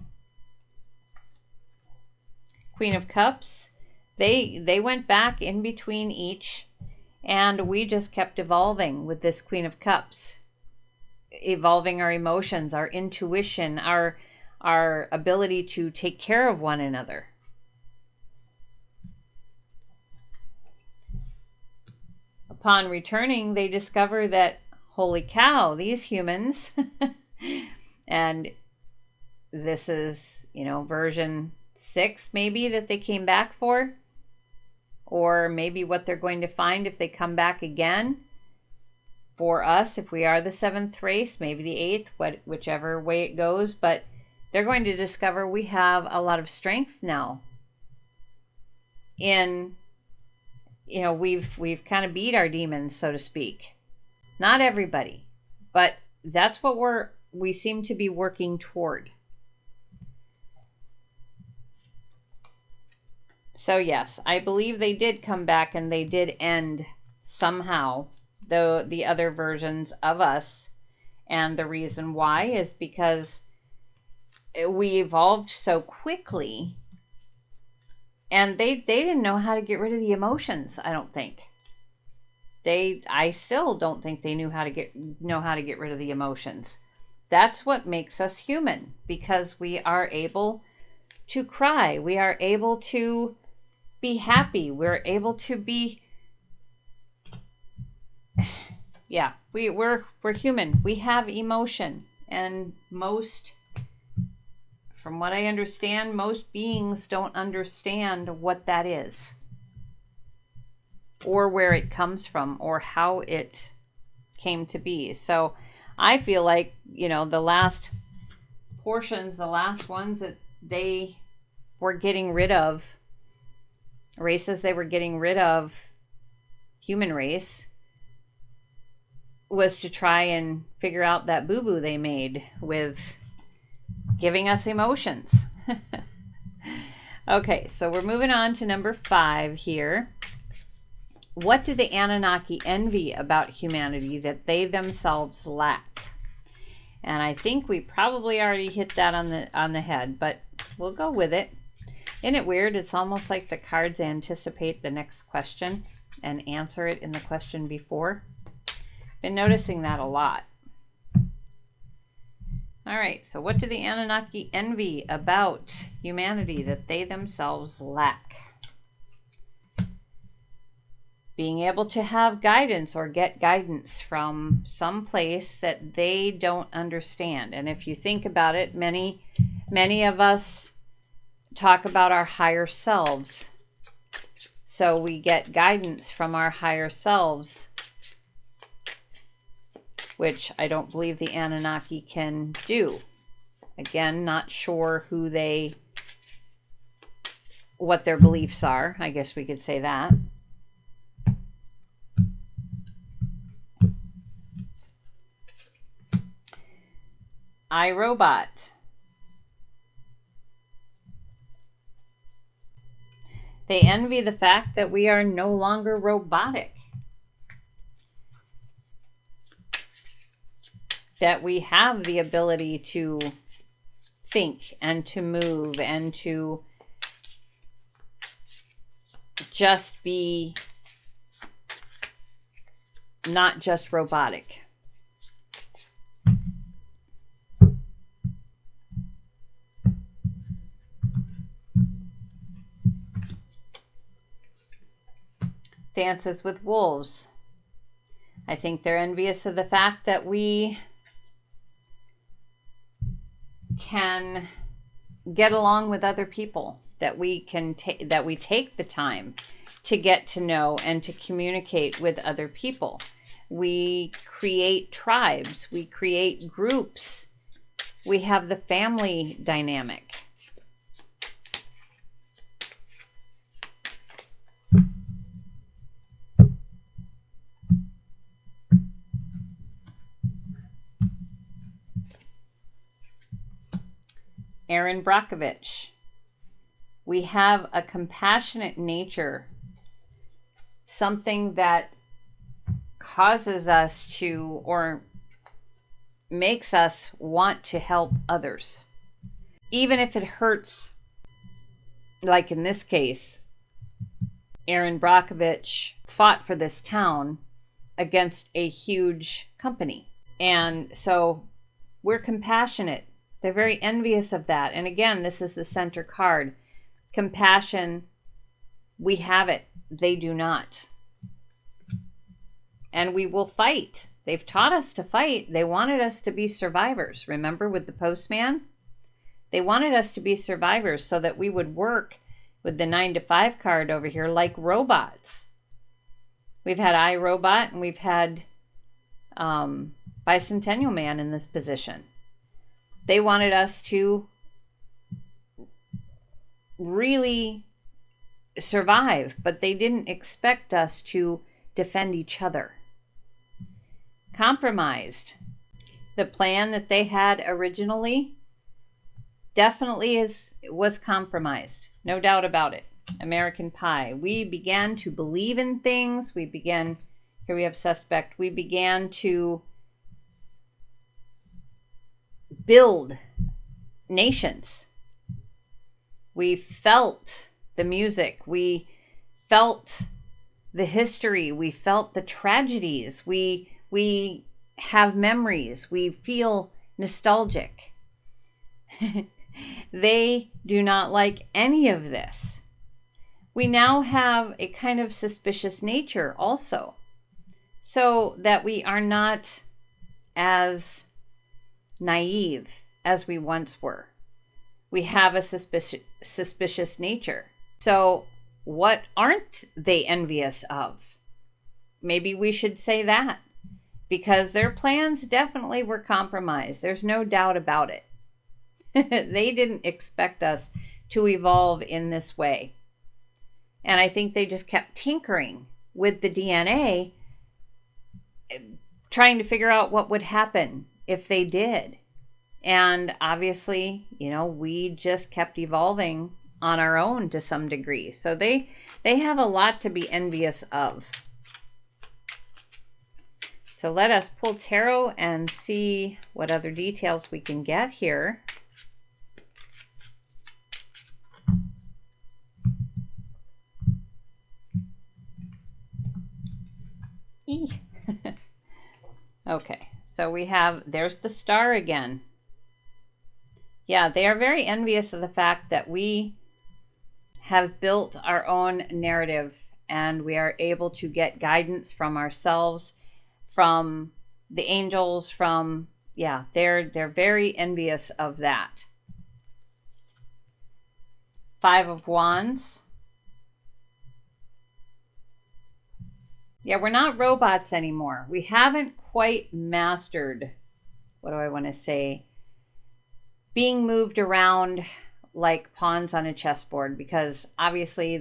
Queen of Cups. They went back in between each, and we just kept evolving with this Queen of Cups. Evolving our emotions, our intuition, our ability to take care of one another. Upon returning, they discover that, holy cow, these humans, and this is, version 6 maybe that they came back for, or maybe what they're going to find if they come back again. For us, if we are the 7th race, maybe the 8th, whichever way it goes, but they're going to discover we have a lot of strength now. We've kind of beat our demons, so to speak. Not everybody, but that's what we seem to be working toward. So yes, I believe they did come back and they did end somehow the other versions of us. And the reason why is because we evolved so quickly, and they didn't know how to get rid of the emotions, I don't think. I still don't think they know how to get rid of the emotions. That's what makes us human, because we are able to cry. We are able to be happy. We're able to be, yeah, we're human. We have emotion, and from what I understand, most beings don't understand what that is, or where it comes from, or how it came to be. So I feel like, the last portions, the last ones that they were getting rid of, races they were getting rid of, human race, was to try and figure out that boo-boo they made with giving us emotions. Okay, so we're moving on to number 5 here. What do the Anunnaki envy about humanity that they themselves lack? And I think we probably already hit that on the head, but we'll go with it. Isn't it weird? It's almost like the cards anticipate the next question and answer it in the question before. Been noticing that a lot. All right, so what do the Anunnaki envy about humanity that they themselves lack? being able to have guidance or get guidance from some place that they don't understand. And if you think about it, many of us talk about our higher selves. So we get guidance from our higher selves, which I don't believe the Anunnaki can do. Again, not sure what their beliefs are. I guess we could say that. iRobot. They envy the fact that we are no longer robotic. That we have the ability to think and to move and to just be not just robotic. Dances with wolves. I think they're envious of the fact that we can get along with other people, that we can that we take the time to get to know and to communicate with other people. We create tribes, we create groups. We have the family dynamic. Aaron Brockovich. We have a compassionate nature, something that causes us to, or makes us want to help others. Even if it hurts, like in this case, Aaron Brockovich fought for this town against a huge company. And so we're compassionate. They're very envious of that. And again, this is the center card. Compassion, we have it. They do not. And we will fight. They've taught us to fight. They wanted us to be survivors. Remember with the postman? They wanted us to be survivors so that we would work with the 9 to 5 card over here like robots. We've had iRobot and we've had Bicentennial Man in this position. They wanted us to really survive, but they didn't expect us to defend each other. Compromised. The plan that they had originally definitely was compromised. No doubt about it. American Pie. We began to believe in things. Here we have suspect. We began to build nations. We felt the music. We felt the history. We felt the tragedies. We have memories. We feel nostalgic. They do not like any of this. We now have a kind of suspicious nature also, so that we are not as naive as we once were. We have a suspicious nature. So what aren't they envious of? Maybe we should say that, because their plans definitely were compromised. There's no doubt about it. They didn't expect us to evolve in this way. And I think they just kept tinkering with the DNA, trying to figure out what would happen if they did. And obviously, we just kept evolving on our own to some degree. So they have a lot to be envious of. So let us pull tarot and see what other details we can get here. Okay, so we have, there's the star again. Yeah, they are very envious of the fact that we have built our own narrative and we are able to get guidance from ourselves, from the angels, from, yeah, they're very envious of that. 5 of Wands. Yeah, we're not robots anymore. We haven't quite mastered, what do I want to say, being moved around like pawns on a chessboard, because obviously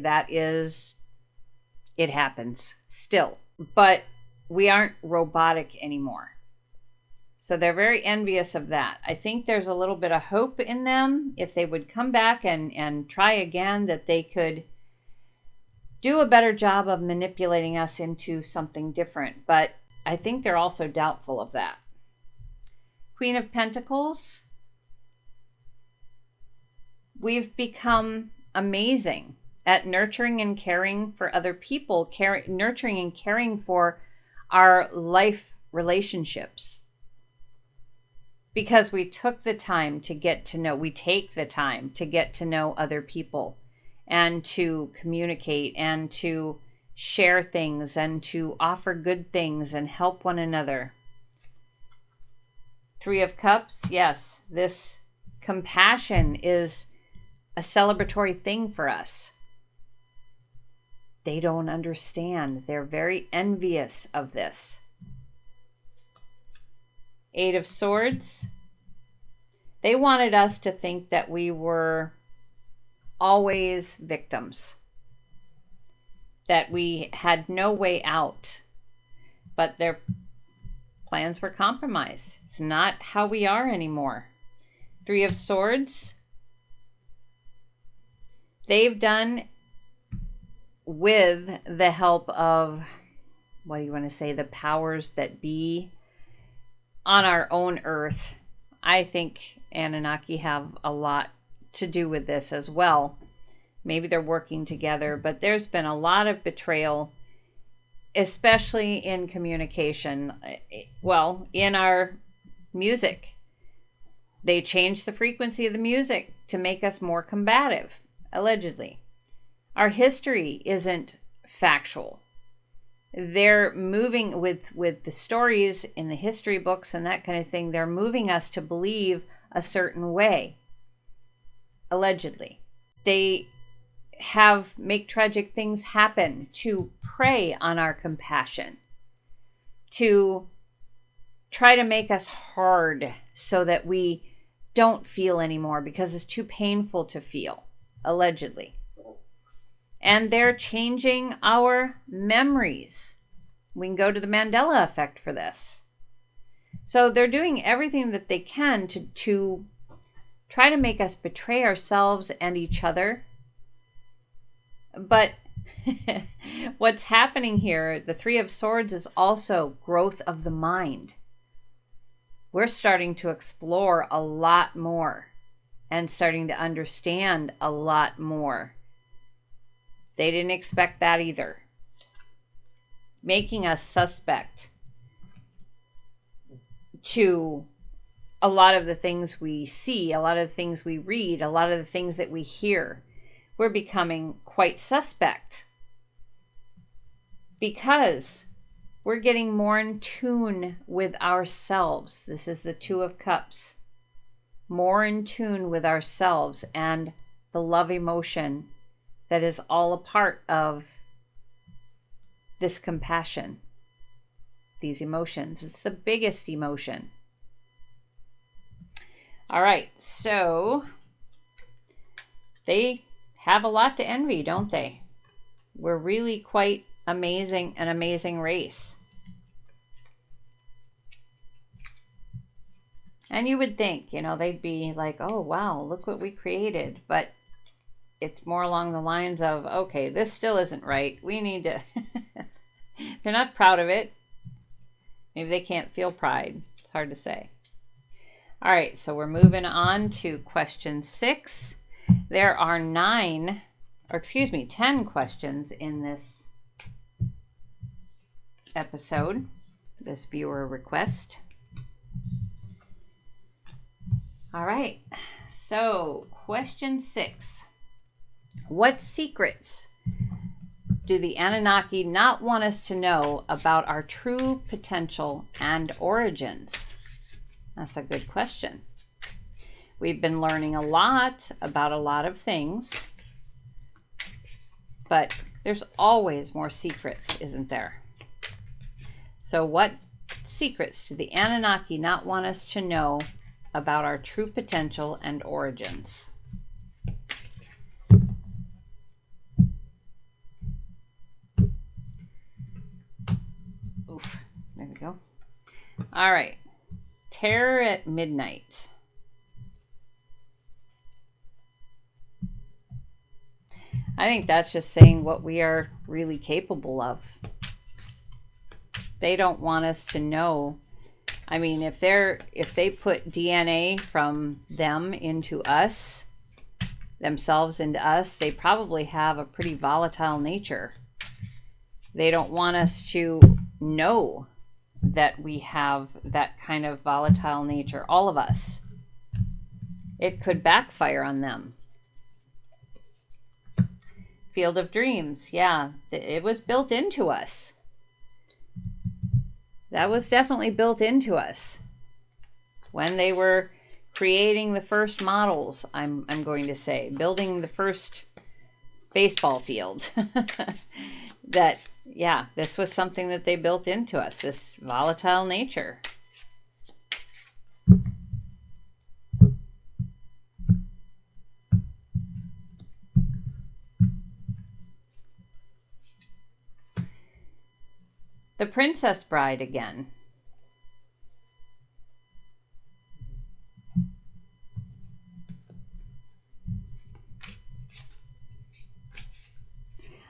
it happens still, but we aren't robotic anymore. So they're very envious of that. I think there's a little bit of hope in them. If they would come back and try again, that they could do a better job of manipulating us into something different. But I think they're also doubtful of that. Queen of Pentacles. We've become amazing at nurturing and caring for other people, nurturing and caring for our life relationships. Because we took the time to get to know, we take the time to get to know other people and to communicate and to share things and to offer good things and help one another. 3 of Cups, yes, this compassion is a celebratory thing for us. They don't understand. They're very envious of this. 8 of Swords. They wanted us to think that we were always victims, that we had no way out, but their plans were compromised. It's not how we are anymore. 3 of Swords. They've done, with the help of, what do you want to say, the powers that be on our own earth. I think Annunaki have a lot to do with this as well. Maybe they're working together, but there's been a lot of betrayal, especially in communication. Well, in our music. They changed the frequency of the music to make us more combative, allegedly. Our history isn't factual. They're moving with the stories in the history books and that kind of thing. They're moving us to believe a certain way, allegedly. They make tragic things happen to prey on our compassion, to try to make us hard so that we don't feel anymore because it's too painful to feel, allegedly. And they're changing our memories. We can go to the Mandela effect for this. So they're doing everything that they can to try to make us betray ourselves and each other. But what's happening here, the 3 of Swords, is also growth of the mind. We're starting to explore a lot more and starting to understand a lot more. They didn't expect that either. Making us suspect to a lot of the things we see, a lot of the things we read, a lot of the things that we hear. We're becoming quite suspect because we're getting more in tune with ourselves. This is the 2 of Cups. More in tune with ourselves and the love emotion that is all a part of this compassion, these emotions. It's the biggest emotion. All right, so they have a lot to envy, don't they? We're really quite amazing, an amazing race. And you would think, they'd be like, oh, wow, look what we created. But it's more along the lines of, okay, this still isn't right. We need to... They're not proud of it. Maybe they can't feel pride. It's hard to say. All right, so we're moving on to question 6. There are 10 questions in this episode, this viewer request. All right, so question 6. What secrets do the Anunnaki not want us to know about our true potential and origins? That's a good question. We've been learning a lot about a lot of things, but there's always more secrets, isn't there? So what secrets do the Anunnaki not want us to know about our true potential and origins? Oof, there we go. All right. Terror at midnight. I think that's just saying what we are really capable of. They don't want us to know. I mean, if they put DNA from them into us, themselves into us, they probably have a pretty volatile nature. They don't want us to know that we have that kind of volatile nature, all of us. It could backfire on them. Field of Dreams, yeah, it was built into us. That was definitely built into us. When they were creating the first models, I'm going to say, building the first baseball field, that, yeah, this was something that they built into us, this volatile nature. The Princess Bride again.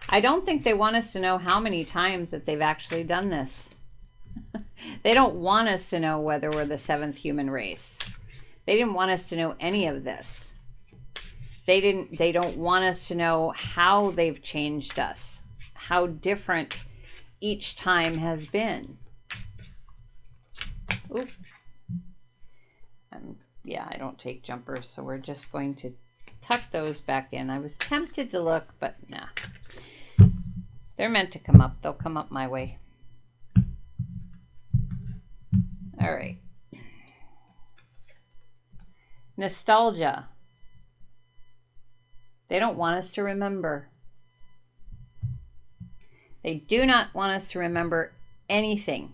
I don't think they want us to know how many times that they've actually done this. They don't want us to know whether we're the seventh human race. They didn't want us to know any of this. They don't want us to know how they've changed us, how different each time has been. Oop. Yeah, I don't take jumpers, so we're just going to tuck those back in. I was tempted to look, but nah. They're meant to come up. They'll come up my way. All right. Nostalgia. They don't want us to remember. They do not want us to remember anything.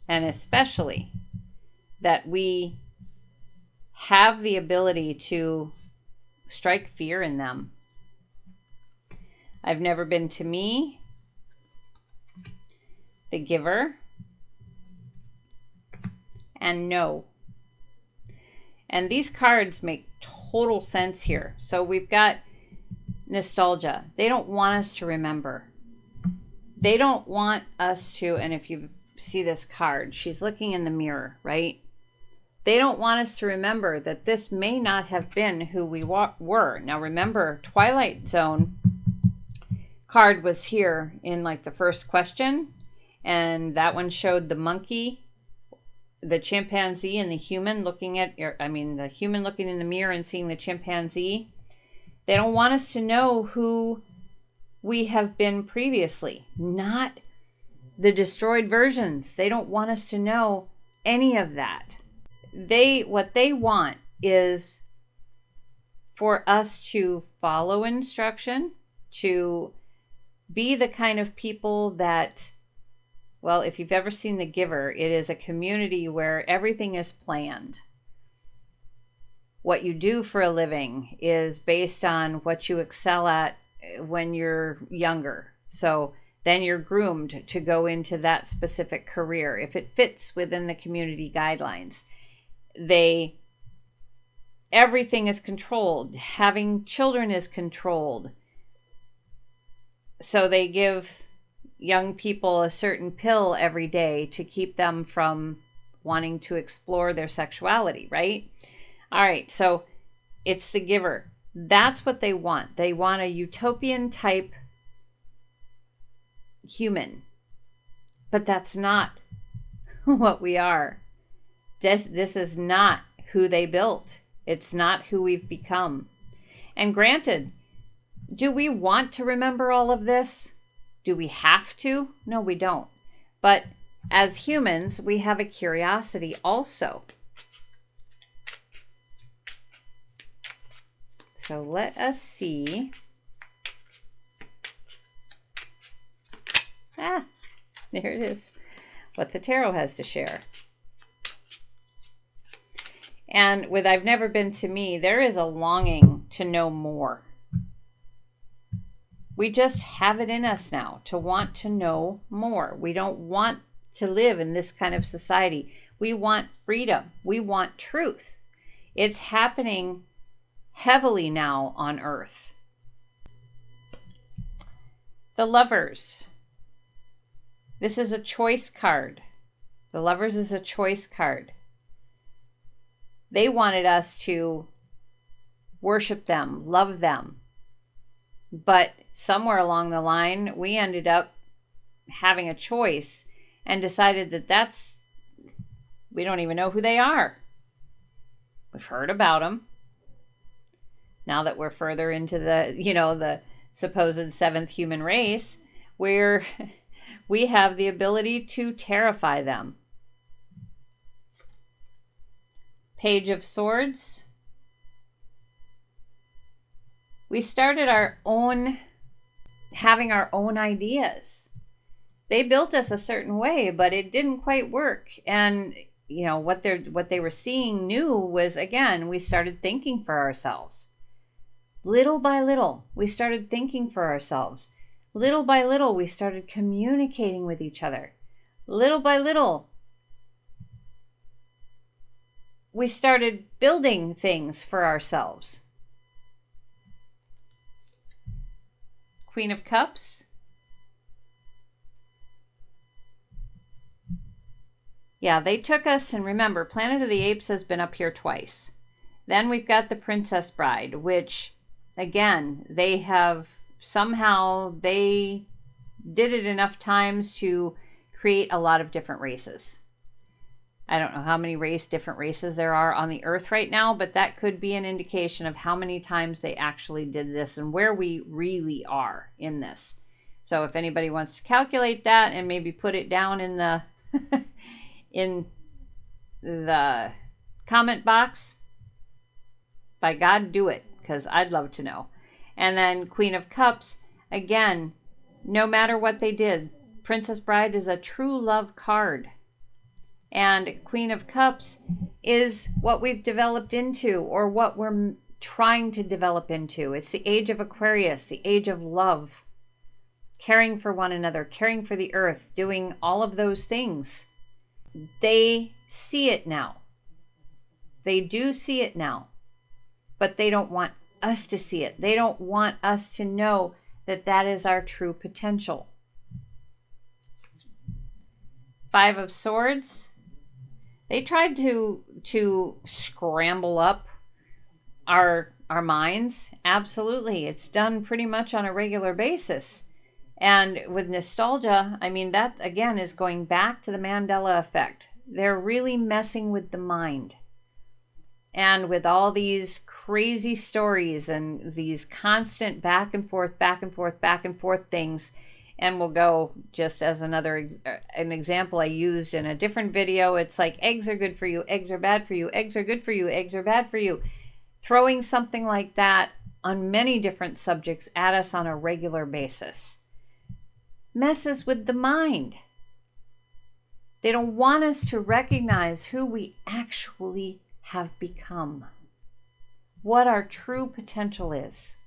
And especially that we have the ability to strike fear in them. I've never been to me, the giver, and no. And these cards make total sense here. So we've got nostalgia. They don't want us to remember. They don't want us to, and if you see this card, she's looking in the mirror, right? They don't want us to remember that this may not have been who we were. Now remember, Twilight Zone card was here in like the first question, and that one showed the monkey, the chimpanzee, and the human looking at, the human looking in the mirror and seeing the chimpanzee. They don't want us to know who we have been previously, not the destroyed versions. They don't want us to know any of that. What they want is for us to follow instruction, to be the kind of people that, well, if you've ever seen The Giver, it is a community where everything is planned. What you do for a living is based on what you excel at when you're younger. So then you're groomed to go into that specific career if it fits within the community guidelines. Everything is controlled. Having children is controlled. So they give young people a certain pill every day to keep them from wanting to explore their sexuality, right? All right, so it's the giver. That's what they want. They want a utopian type human. But that's not what we are. This is not who they built. It's not who we've become. And granted, Do we want to remember all of this? Do we have to? No, we don't. But as humans, we have a curiosity also. So let us see. Ah, there it is. What the tarot has to share. And with I've never been to me, there is a longing to know more. We just have it in us now to want to know more. We don't want to live in this kind of society. We want freedom. We want truth. It's happening heavily now on Earth. The Lovers. This is a choice card. The Lovers is a choice card. They wanted us to worship them, love them. But somewhere along the line, we ended up having a choice and decided that we don't even know who they are. We've heard about them. Now that we're further into the supposed seventh human race, we have the ability to terrify them. Page of Swords. We started having our own ideas. They built us a certain way, but it didn't quite work. And what they were seeing new was, again, we started thinking for ourselves. Little by little, we started thinking for ourselves. Little by little, we started communicating with each other. Little by little, we started building things for ourselves. Queen of Cups. Yeah, they took us, and remember, Planet of the Apes has been up here twice. Then we've got the Princess Bride, which, again, they did it enough times to create a lot of different races. I don't know how many different races there are on the earth right now, but that could be an indication of how many times they actually did this and where we really are in this. So if anybody wants to calculate that and maybe put it down in the in the comment box, by God, do it, because I'd love to know. And then Queen of Cups, again, no matter what they did, Princess Bride is a true love card. And Queen of Cups is what we've developed into, or what we're trying to develop into. It's the age of Aquarius, the age of love, caring for one another, caring for the earth, doing all of those things. They see it now. They do see it now, but they don't want us to see it. They don't want us to know that that is our true potential. Five of Swords. They tried to scramble up our minds. Absolutely. It's done pretty much on a regular basis. And with nostalgia, I mean, that again is going back to the Mandela effect. They're really messing with the mind. And with all these crazy stories and these constant back and forth things, and we'll go just as an example I used in a different video. It's like, eggs are good for you, eggs are bad for you, eggs are good for you, eggs are bad for you. Throwing something like that on many different subjects at us on a regular basis messes with the mind. They don't want us to recognize who we actually have become, what our true potential is.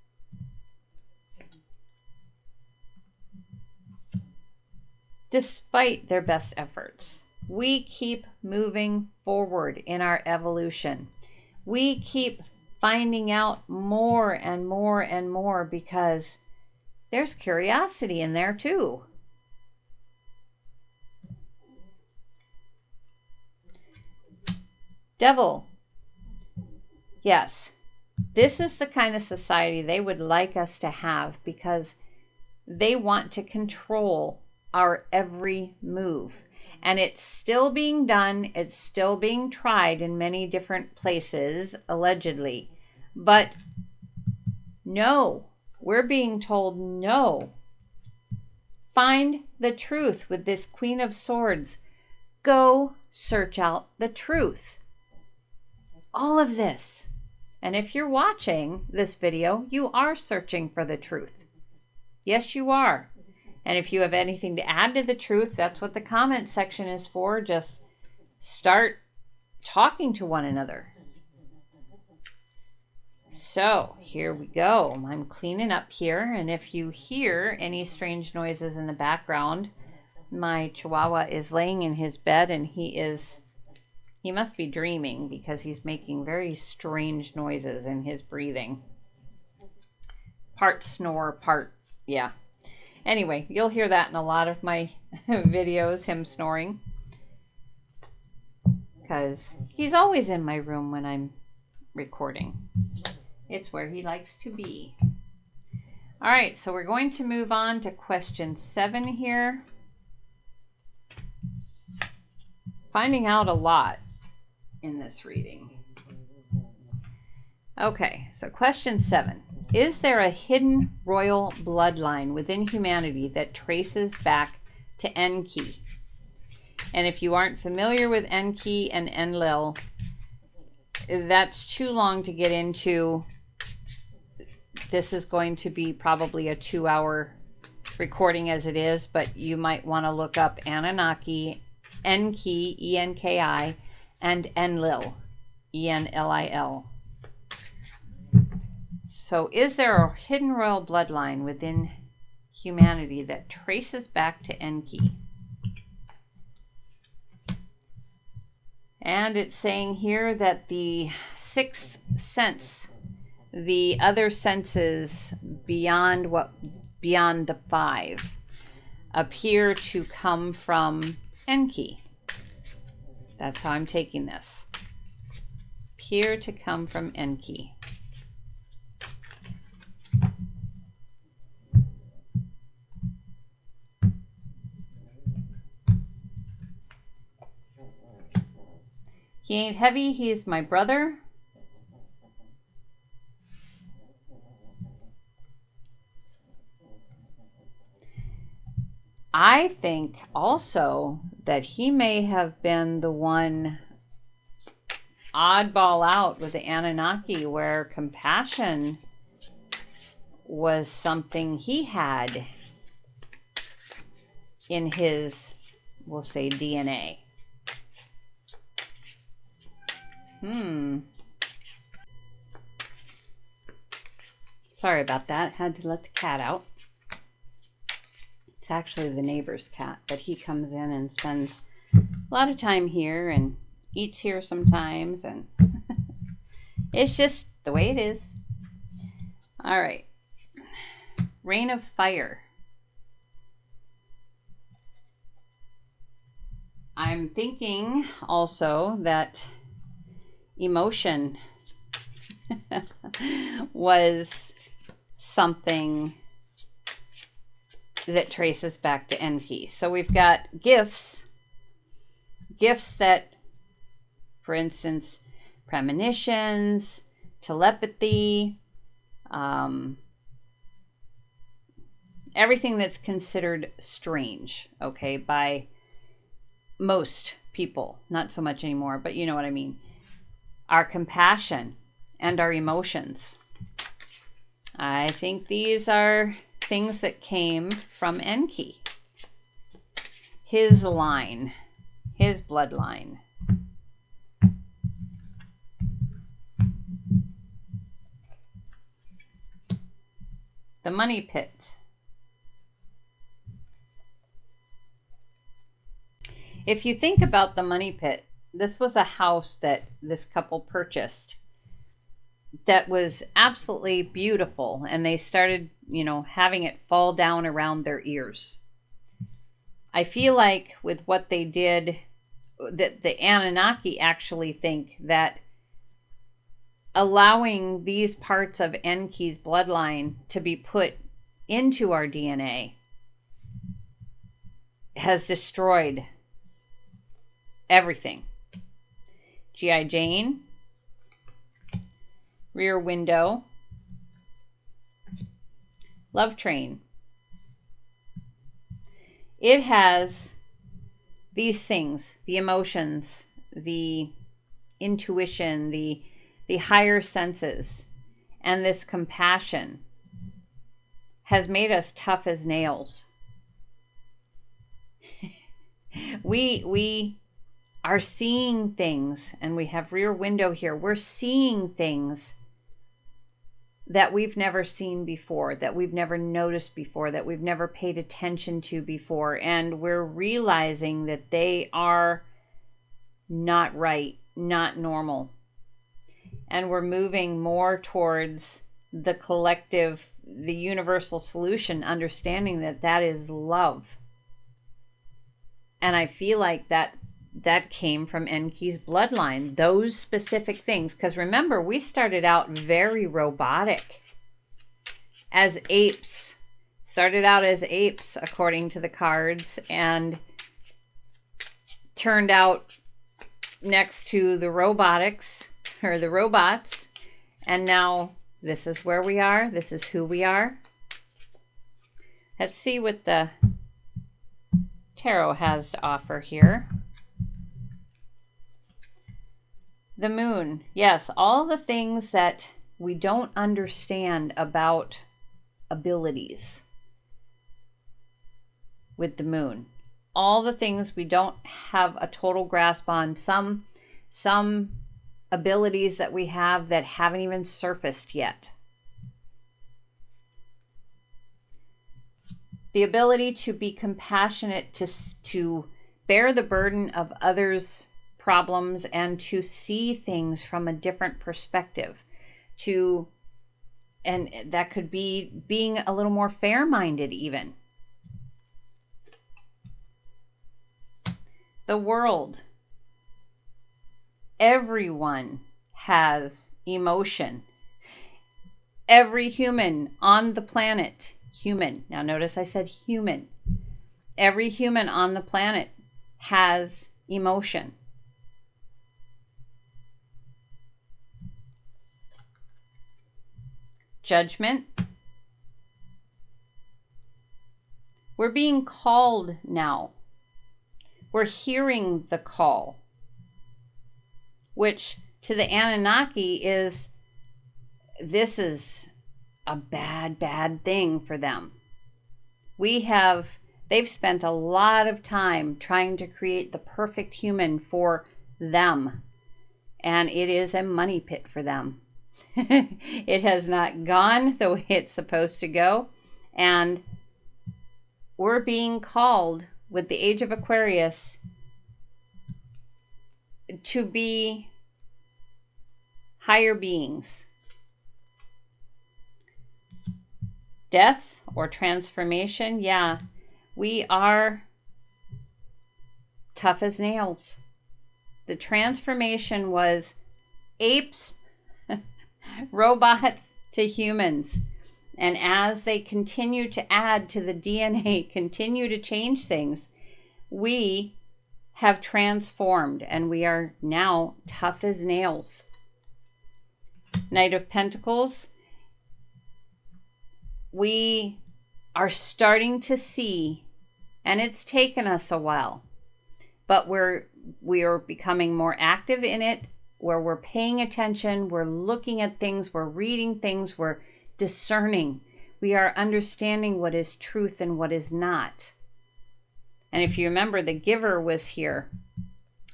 Despite their best efforts, we keep moving forward in our evolution. We keep finding out more and more and more, because there's curiosity in there too. Devil. Yes, this is the kind of society they would like us to have, because they want to control our every move. And it's still being done. It's still being tried in many different places, allegedly. But no, We're being told no. Find the truth with this Queen of Swords. Go search out the truth. All of this. And if you're watching this video, you are searching for the truth. Yes, you are. And if you have anything to add to the truth, that's what the comment section is for. Just start talking to one another. So here we go. I'm cleaning up here. And if you hear any strange noises in the background, my Chihuahua is laying in his bed and he must be dreaming because he's making very strange noises in his breathing. Part snore, part, yeah. Anyway, you'll hear that in a lot of my videos, him snoring. Because he's always in my room when I'm recording. It's where he likes to be. All right, so we're going to move on to question 7 here. Finding out a lot in this reading. Okay, so question 7. Is there a hidden royal bloodline within humanity that traces back to Enki? And if you aren't familiar with Enki and Enlil, that's too long to get into. This is going to be probably a 2-hour recording as it is, but you might want to look up Annunaki, Enki, E-N-K-I, and Enlil, E-N-L-I-L. So is there a hidden royal bloodline within humanity that traces back to Enki? And it's saying here that the 6th sense, the other senses beyond the 5, appear to come from Enki. That's how I'm taking this. Appear to come from Enki. He ain't heavy, he's my brother. I think also that he may have been the one oddball out with the Annunaki, where compassion was something he had in his, we'll say, DNA. Sorry about that. Had to let the cat out. It's actually the neighbor's cat, but he comes in and spends a lot of time here and eats here sometimes, and it's just the way it is. All right. Rain of Fire. I'm thinking also that emotion was something that traces back to Enki. So we've got gifts that, for instance, premonitions, telepathy, everything that's considered strange, okay, by most people, not so much anymore, but you know what I mean. Our compassion and our emotions. I think these are things that came from Enki. His line, his bloodline. The money pit. If you think about the money pit, this was a house that this couple purchased that was absolutely beautiful, and they started, having it fall down around their ears. I feel like with what they did, that the Anunnaki actually think that allowing these parts of Enki's bloodline to be put into our DNA has destroyed everything. G.I. Jane, Rear Window, love train. It has these things, the emotions, the intuition, the higher senses, and this compassion has made us tough as nails. We are seeing things, and we have rear window here. We're seeing things that we've never seen before, that we've never noticed before, that we've never paid attention to before. And we're realizing that they are not right, not normal. And we're moving more towards the collective, the universal solution, understanding that that is love. And I feel like that came from Enki's bloodline, those specific things. Because remember, we started out very robotic as apes. Started out as apes, according to the cards, and turned out next to the robotics, or the robots. And now this is where we are. This is who we are. Let's see what the tarot has to offer here. The moon. Yes, all the things that we don't understand about abilities with the moon. All the things we don't have a total grasp on. Some abilities that we have that haven't even surfaced yet. The ability to be compassionate, to bear the burden of others' problems, and to see things from a different perspective. And that could be being a little more fair-minded even. The world. Everyone has emotion. Every human on the planet. Human. Now notice I said human. Every human on the planet has emotion. Judgment. We're being called now. We're hearing the call, which to the Anunnaki this is a bad thing for them. They've spent a lot of time trying to create the perfect human for them, and it is a money pit for them. It has not gone the way it's supposed to go, and we're being called with the age of Aquarius to be higher beings. Death or transformation, yeah, we are tough as nails. The transformation was apes, robots to humans. And as they continue to add to the DNA, continue to change things, we have transformed and we are now tough as nails. Knight of Pentacles. We are starting to see, and it's taken us a while, but we are becoming more active in it, where we're paying attention, we're looking at things, we're reading things, we're discerning. We are understanding what is truth and what is not. And if you remember, the giver was here,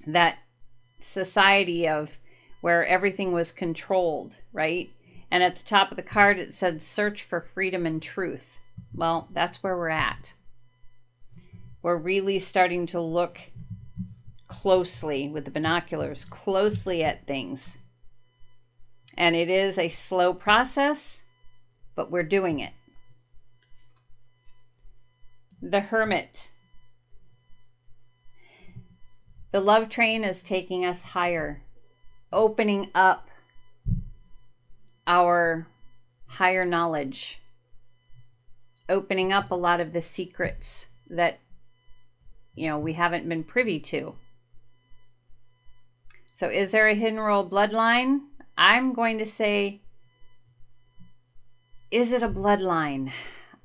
that society of where everything was controlled, right? And at the top of the card, it said, search for freedom and truth. Well, that's where we're at. We're really starting to look closely with the binoculars, closely at things. And it is a slow process, but we're doing it. The Hermit. The love train is taking us higher, opening up our higher knowledge, opening up a lot of the secrets that, we haven't been privy to. So is there a hidden royal bloodline? I'm going to say, is it a bloodline?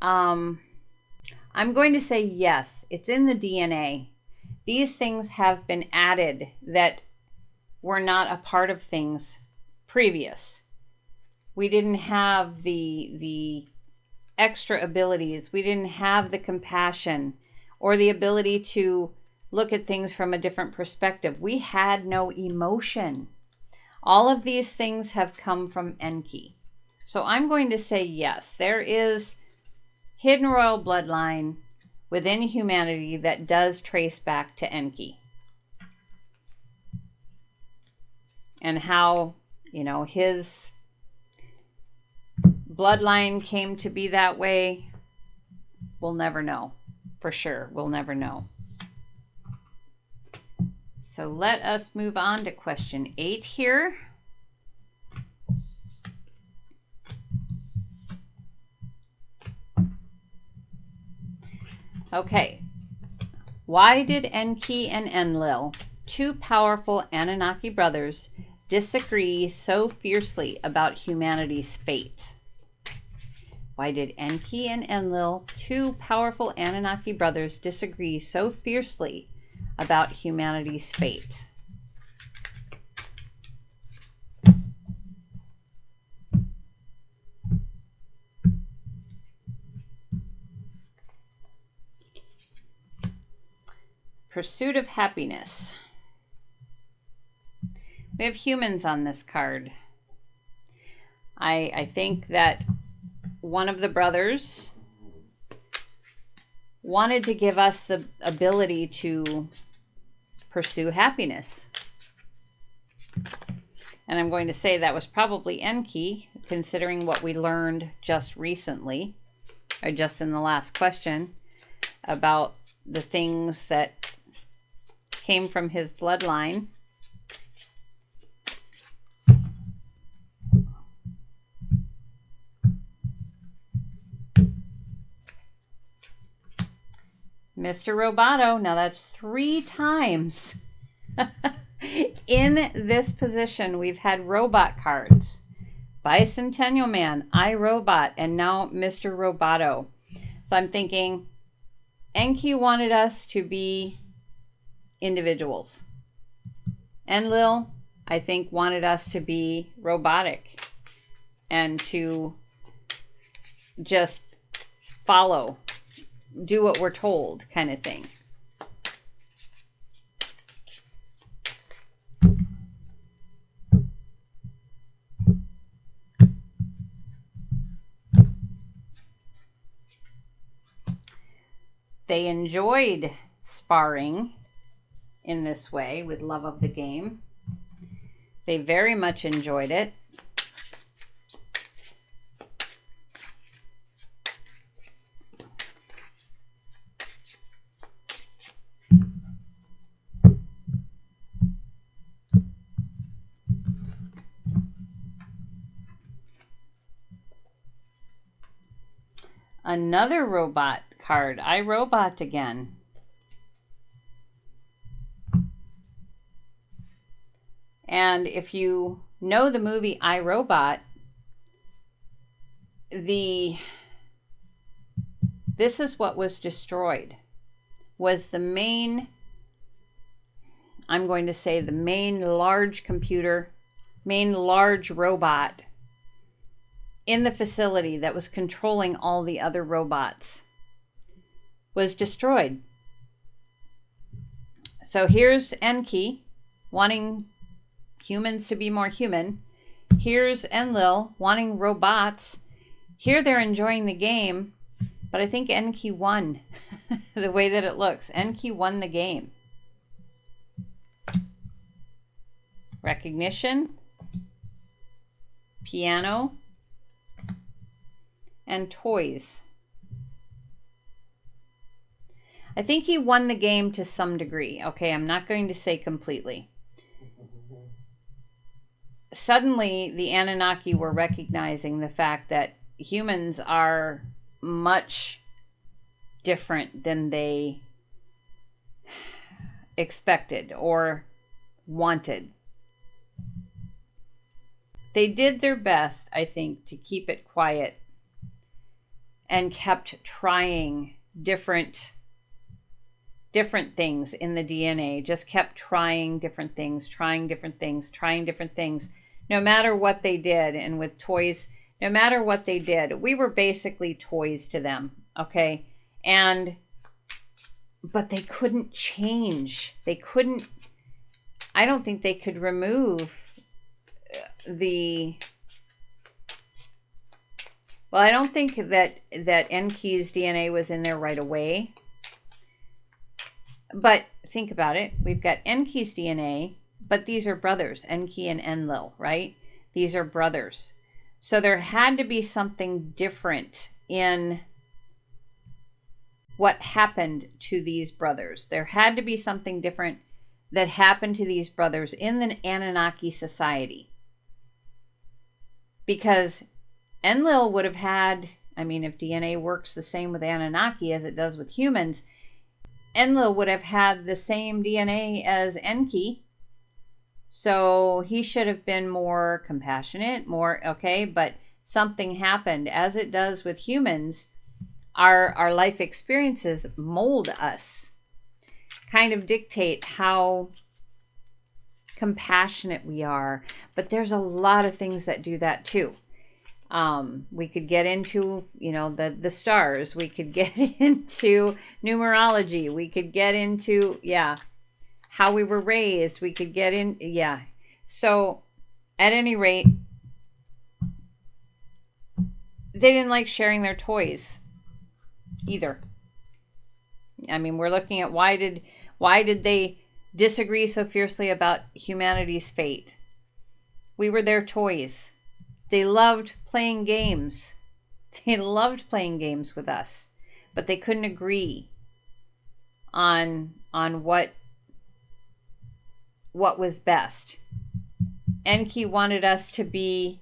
I'm going to say yes, it's in the DNA. These things have been added that were not a part of things previous. We didn't have the extra abilities. We didn't have the compassion or the ability to look at things from a different perspective. We had no emotion. All of these things have come from Enki. So I'm going to say yes, there is hidden royal bloodline within humanity that does trace back to Enki. And how, his bloodline came to be that way, we'll never know. For sure, we'll never know. So let us move on to question 8 here. Okay. Why did Enki and Enlil, two powerful Anunnaki brothers, disagree so fiercely about humanity's fate? Why did Enki and Enlil, two powerful Anunnaki brothers, disagree so fiercely about humanity's fate? Pursuit of happiness. We have humans on this card. I think that one of the brothers wanted to give us the ability to pursue happiness. And I'm going to say that was probably Enki, considering what we learned just recently, or just in the last question, about the things that came from his bloodline. Mr. Roboto, now that's 3 times. In this position, we've had robot cards. Bicentennial Man, iRobot, and now Mr. Roboto. So I'm thinking Enki wanted us to be individuals. Enlil, I think, wanted us to be robotic and to just follow, do what we're told, kind of thing. They enjoyed sparring in this way with love of the game. They very much enjoyed it. Another robot card, iRobot again. And if you know the movie iRobot, this is what was destroyed, was the main, I'm going to say the main large computer, main large robot in the facility that was controlling all the other robots was destroyed. So here's Enki wanting humans to be more human. Here's Enlil wanting robots. Here they're enjoying the game, but I think Enki won. The way that it looks, Enki won the game. Recognition, piano, and toys. I think he won the game to some degree. Okay, I'm not going to say completely. Suddenly, the Anunnaki were recognizing the fact that humans are much different than they expected or wanted. They did their best, I think, to keep it quiet and kept trying different things in the DNA, just kept trying different things, trying different things, no matter what they did. And with toys, no matter what they did, we were basically toys to them, okay? But they couldn't change. I don't think they could remove well, I don't think that Enki's DNA was in there right away. But think about it. We've got Enki's DNA, but these are brothers, Enki and Enlil, right? These are brothers. So there had to be something different in what happened to these brothers. There had to be something different that happened to these brothers in the Anunnaki society. Because Enlil would have had, I mean, if DNA works the same with Anunnaki as it does with humans, Enlil would have had the same DNA as Enki. So he should have been more compassionate, okay, but something happened. As it does with humans, our life experiences mold us, kind of dictate how compassionate we are. But there's a lot of things that do that too. We could get into, the stars. We could get into numerology. We could get into, how we were raised. We could get in, So at any rate, they didn't like sharing their toys either. I mean, we're looking at why did they disagree so fiercely about humanity's fate? We were their toys. They loved playing games. They loved playing games with us, but they couldn't agree on what was best. Enki wanted us to be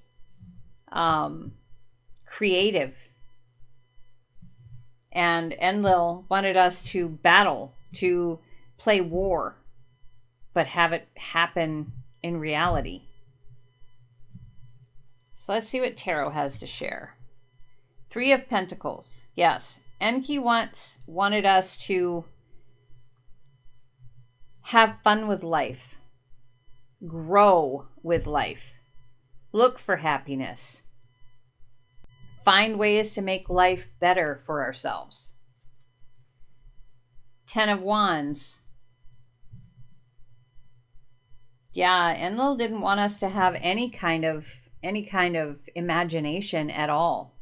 creative, and Enlil wanted us to battle, to play war, but have it happen in reality. So let's see what Tarot has to share. 3 of Pentacles. Yes, Enki wanted us to have fun with life, grow with life, look for happiness, find ways to make life better for ourselves. 10 of Wands. Yeah, Enlil didn't want us to have any kind of imagination at all.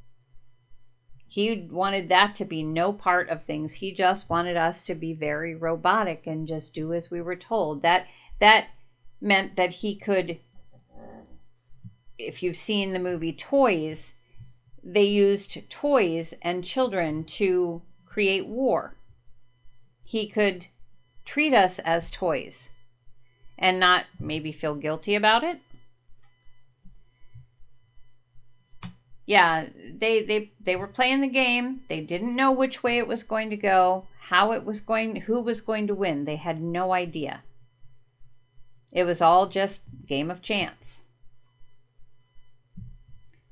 He wanted that to be no part of things. He just wanted us to be very robotic and just do as we were told. That meant that he could, if you've seen the movie Toys, they used toys and children to create war. He could treat us as toys and not maybe feel guilty about it. Yeah, they were playing the game. They didn't know which way it was going to go, who was going to win. They had no idea. It was all just game of chance.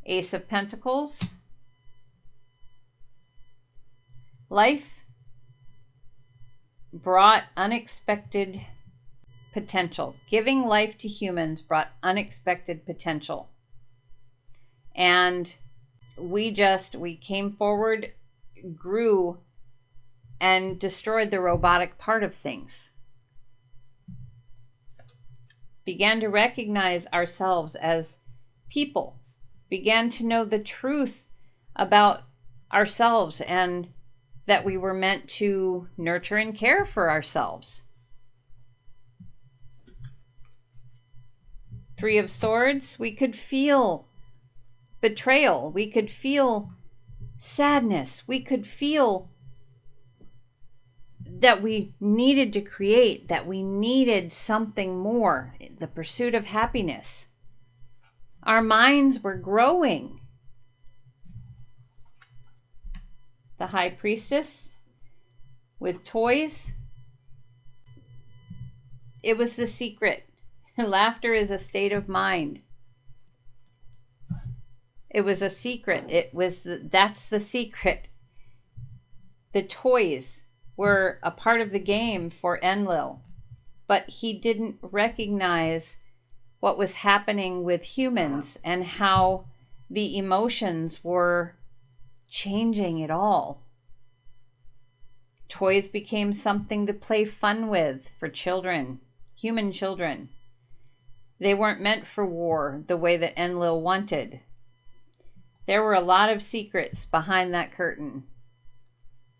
Ace of Pentacles. Life brought unexpected potential. Giving life to humans brought unexpected potential. And we came forward, grew, and destroyed the robotic part of things. Began to recognize ourselves as people. Began to know the truth about ourselves and that we were meant to nurture and care for ourselves. 3 of Swords, we could feel betrayal. We could feel sadness. We could feel that we needed to create, that we needed something more, the pursuit of happiness. Our minds were growing. The High Priestess with toys. It was the secret. Laughter is a state of mind. It was a secret. That's the secret. The toys were a part of the game for Enlil, but he didn't recognize what was happening with humans and how the emotions were changing it all. Toys became something to play fun with for children, human children. They weren't meant for war the way that Enlil wanted. There were a lot of secrets behind that curtain.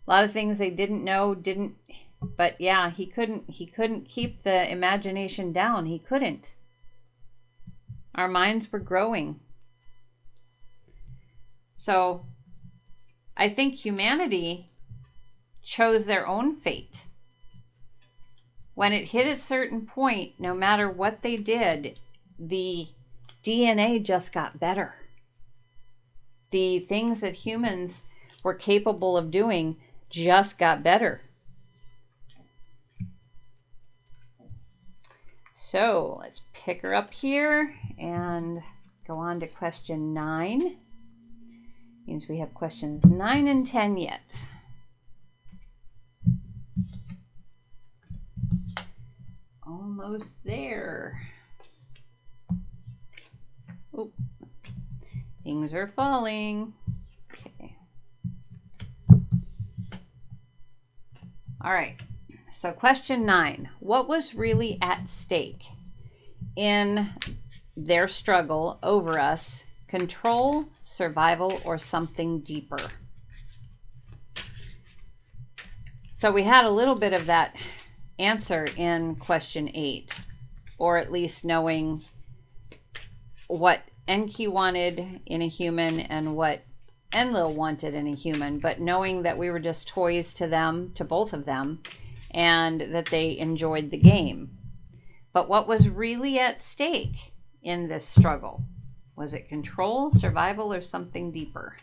A lot of things they didn't know, but yeah, he couldn't keep the imagination down. He couldn't. Our minds were growing. So I think humanity chose their own fate. When it hit a certain point, no matter what they did, the DNA just got better. The things that humans were capable of doing just got better. So let's pick her up here and go on to question 9. Means we have questions 9 and 10 yet. Almost there. Oh, things are falling. Okay. All right. So question 9. What was really at stake in their struggle over us? Control, survival, or something deeper? So we had a little bit of that answer in question 8, or at least knowing what Enki wanted in a human and what Enlil wanted in a human, but knowing that we were just toys to them, to both of them, and that they enjoyed the game. But what was really at stake in this struggle? Was it control, survival, or something deeper?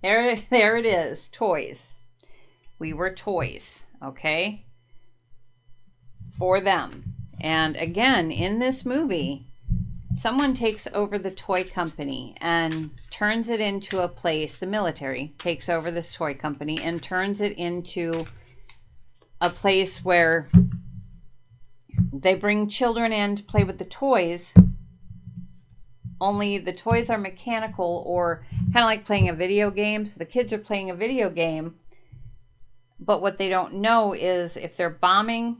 There it is, toys. We were toys, okay, for them. And again, in this movie, someone takes over the toy company and turns it into a place, the military takes over this toy company and turns it into a place where they bring children in to play with the toys, only the toys are mechanical or kind of like playing a video game. So the kids are playing a video game, but what they don't know is if they're bombing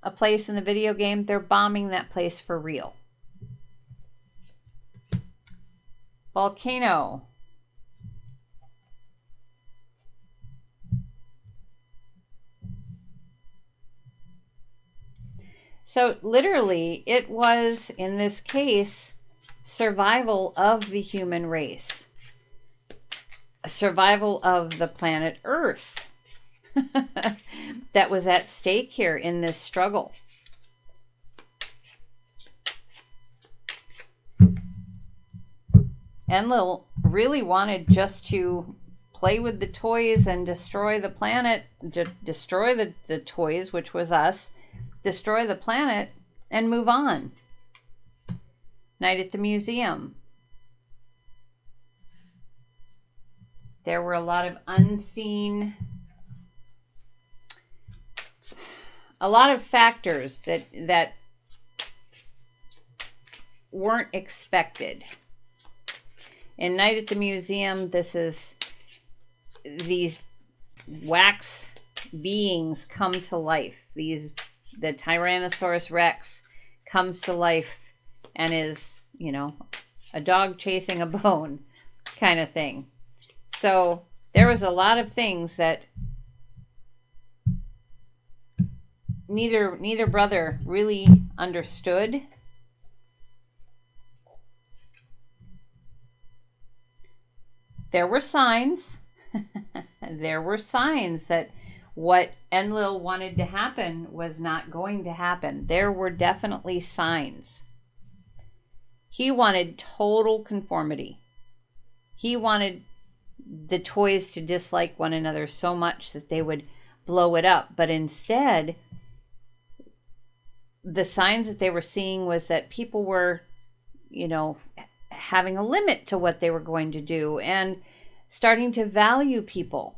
a place in the video game, they're bombing that place for real. Volcano. So literally, it was, in this case, survival of the human race. Survival of the planet Earth that was at stake here in this struggle. Enlil really wanted just to play with the toys and destroy the planet, destroy the toys, which was us, destroy the planet, and move on. Night at the museum. There were a lot of unseen, a lot of factors that weren't expected. In Night at the Museum, this is these wax beings come to life. The Tyrannosaurus Rex comes to life and is, a dog chasing a bone kind of thing. So there was a lot of things that neither brother really understood. There were signs. There were signs that what Enlil wanted to happen was not going to happen. There were definitely signs. He wanted total conformity. He wanted the toys to dislike one another so much that they would blow it up. But instead, the signs that they were seeing was that people were, having a limit to what they were going to do and starting to value people.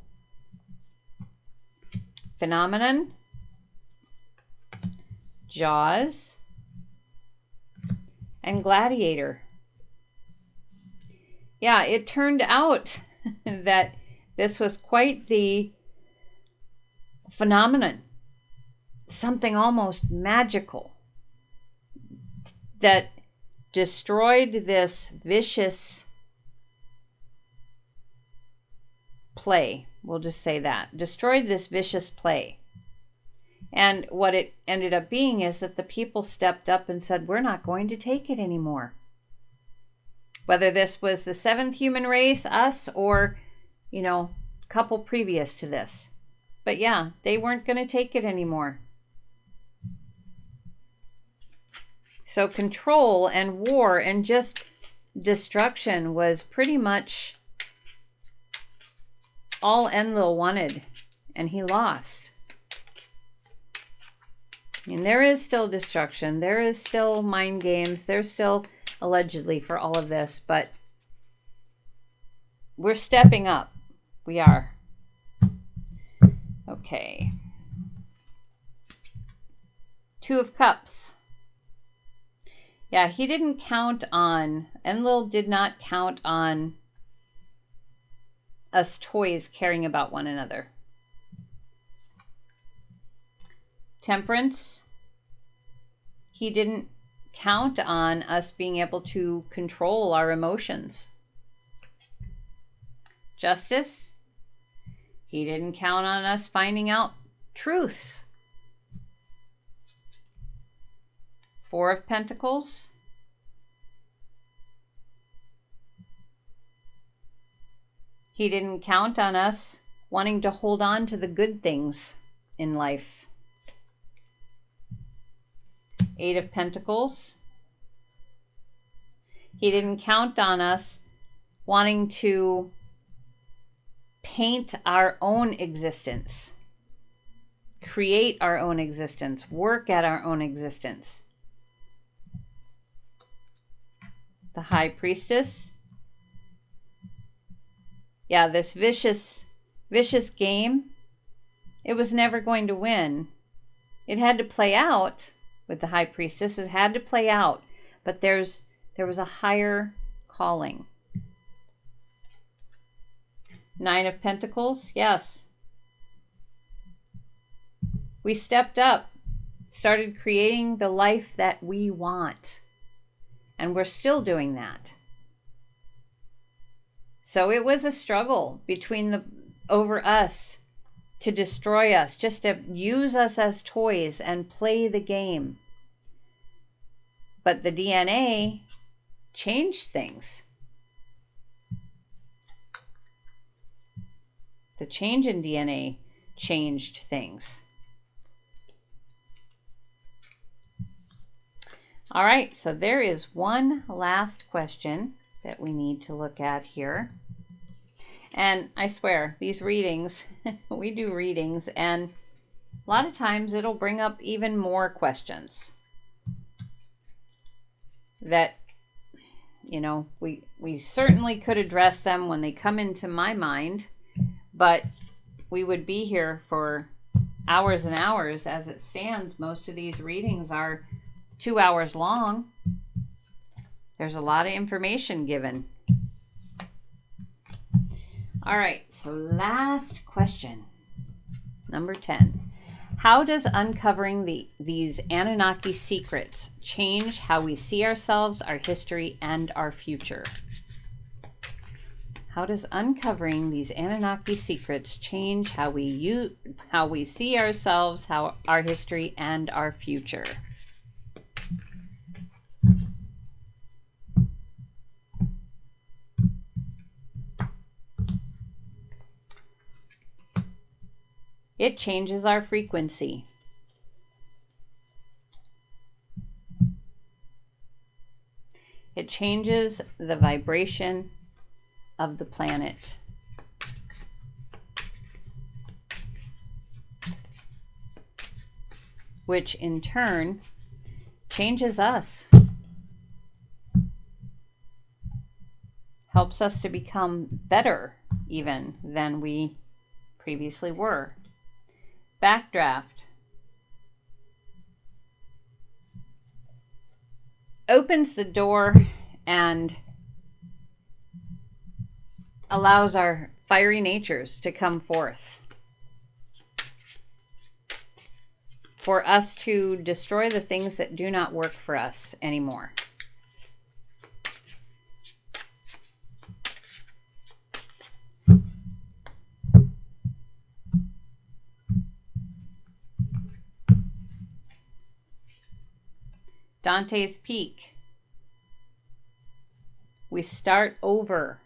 Phenomenon, Jaws, and Gladiator. Yeah, it turned out that this was quite the phenomenon, something almost magical that destroyed this vicious play. We'll just say that. Destroyed this vicious play. And what it ended up being is that the people stepped up and said, we're not going to take it anymore. Whether this was the seventh human race, us, or, a couple previous to this. But yeah, they weren't going to take it anymore. So control and war and just destruction was pretty much all Enlil wanted, and he lost. And there is still destruction. There is still mind games. There's still allegedly for all of this, but we're stepping up. We are. Okay. Two of Cups. Yeah, he didn't count on, Enlil did not count on us toys caring about one another. Temperance. He didn't count on us being able to control our emotions. Justice. He didn't count on us finding out truths. Four of Pentacles. He didn't count on us wanting to hold on to the good things in life. Eight of Pentacles. He didn't count on us wanting to paint our own existence, create our own existence, work at our own existence. The High Priestess. Yeah, this vicious game, it was never going to win. It had to play out with the High Priestess. It had to play out, but there was a higher calling. Nine of Pentacles, yes. We stepped up, started creating the life that we want, and we're still doing that. So it was a struggle over us to destroy us, just to use us as toys and play the game. But the DNA changed things. The change in DNA changed things. All right, so there is one last question that we need to look at here. And I swear, these readings, we do readings, and a lot of times it'll bring up even more questions that, we certainly could address them when they come into my mind, but we would be here for hours and hours. As it stands, most of these readings are 2 hours long. There's a lot of information given. All right, so last question, number 10. How does uncovering these Anunnaki secrets change how we see ourselves, our history, and our future? How does uncovering these Anunnaki secrets change how we see ourselves, our history, and our future? It changes our frequency. It changes the vibration of the planet. Which in turn changes us. helps us to become better even than we previously were. Backdraft opens the door and allows our fiery natures to come forth, for us to destroy the things that do not work for us anymore. Dante's Peak. We start over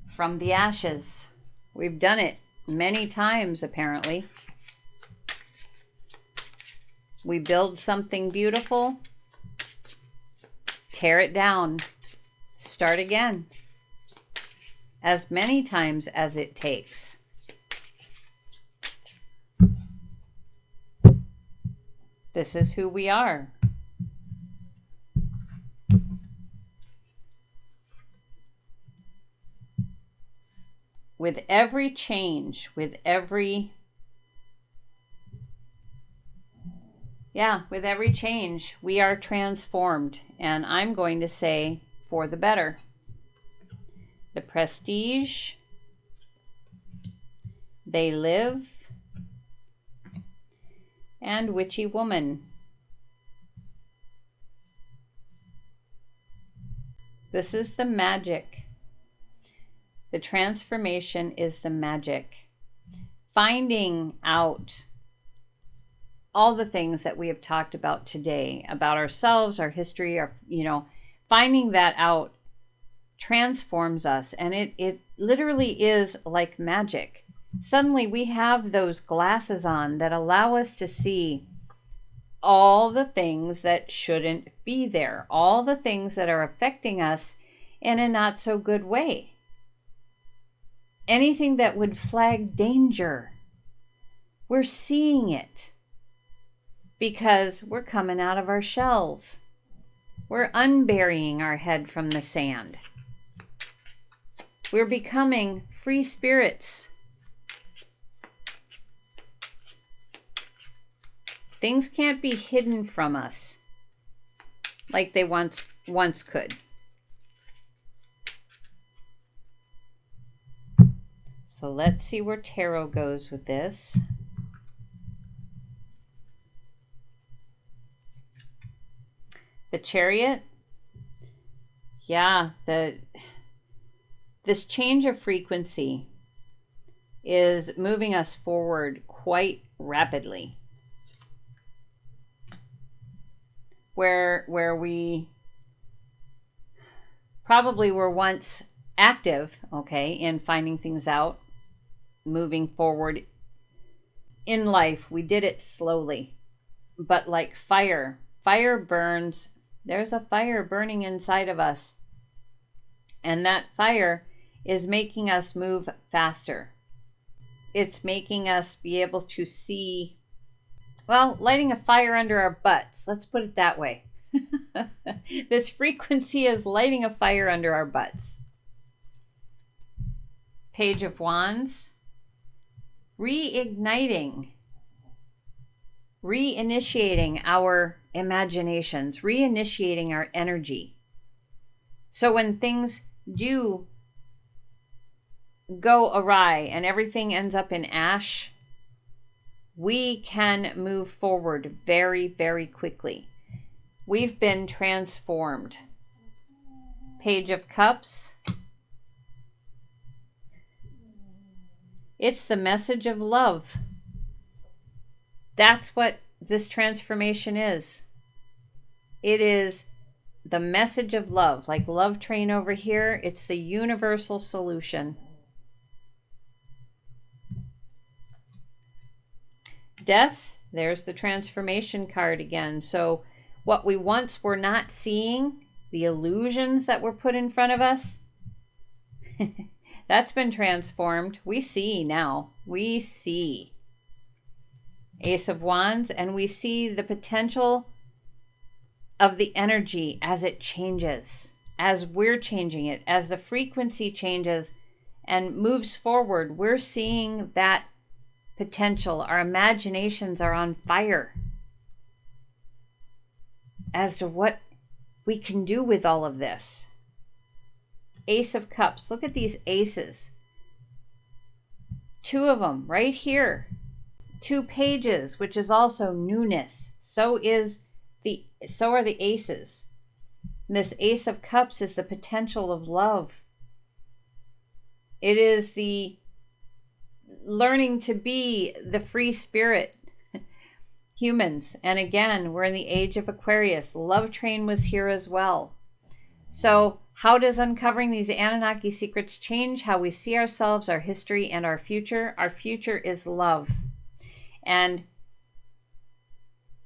from the ashes. We've done it many times, apparently. We build something beautiful, tear it down, start again, as many times as it takes. This is who we are. With every change, with every change, we are transformed. And I'm going to say for the better. The Prestige, They Live, and Witchy Woman. This is the magic. The transformation is the magic. Finding out all the things that we have talked about today, about ourselves, our history, finding that out transforms us. And it literally is like magic. Suddenly we have those glasses on that allow us to see all the things that shouldn't be there, all the things that are affecting us in a not so good way. Anything that would flag danger, we're seeing it because we're coming out of our shells. We're unburying our head from the sand. We're becoming free spirits. Things can't be hidden from us like they once could. So let's see where tarot goes with this. The Chariot. Yeah, this change of frequency is moving us forward quite rapidly. Where we probably were once active, in finding things out, moving forward in life, we did it slowly. But like fire burns. There's a fire burning inside of us. And that fire is making us move faster. It's making us be able to see, lighting a fire under our butts. Let's put it that way. This frequency is lighting a fire under our butts. Page of Wands. Reinitiating our imaginations, reinitiating our energy. So when things do go awry and everything ends up in ash, we can move forward very, very quickly. We've been transformed. Page of Cups. It's the message of love. That's what this transformation is. It is the message of love. Like Love Train over here, it's the universal solution. Death, there's the transformation card again. So what we once were not seeing, the illusions that were put in front of us, that's been transformed. We see now. We see. Ace of Wands, and we see the potential of the energy as it changes. as we're changing it, as the frequency changes and moves forward, we're seeing that potential. Our imaginations are on fire as to what we can do with all of this. Ace of Cups. Look at these aces. 2 of them right here. 2 pages, which is also newness. So are the aces. This Ace of Cups is the potential of love. It is the learning to be the free spirit humans. And again, we're in the age of Aquarius. Love train was here as well. So how does uncovering these Anunnaki secrets change how we see ourselves, our history, and our future? Our future is love. And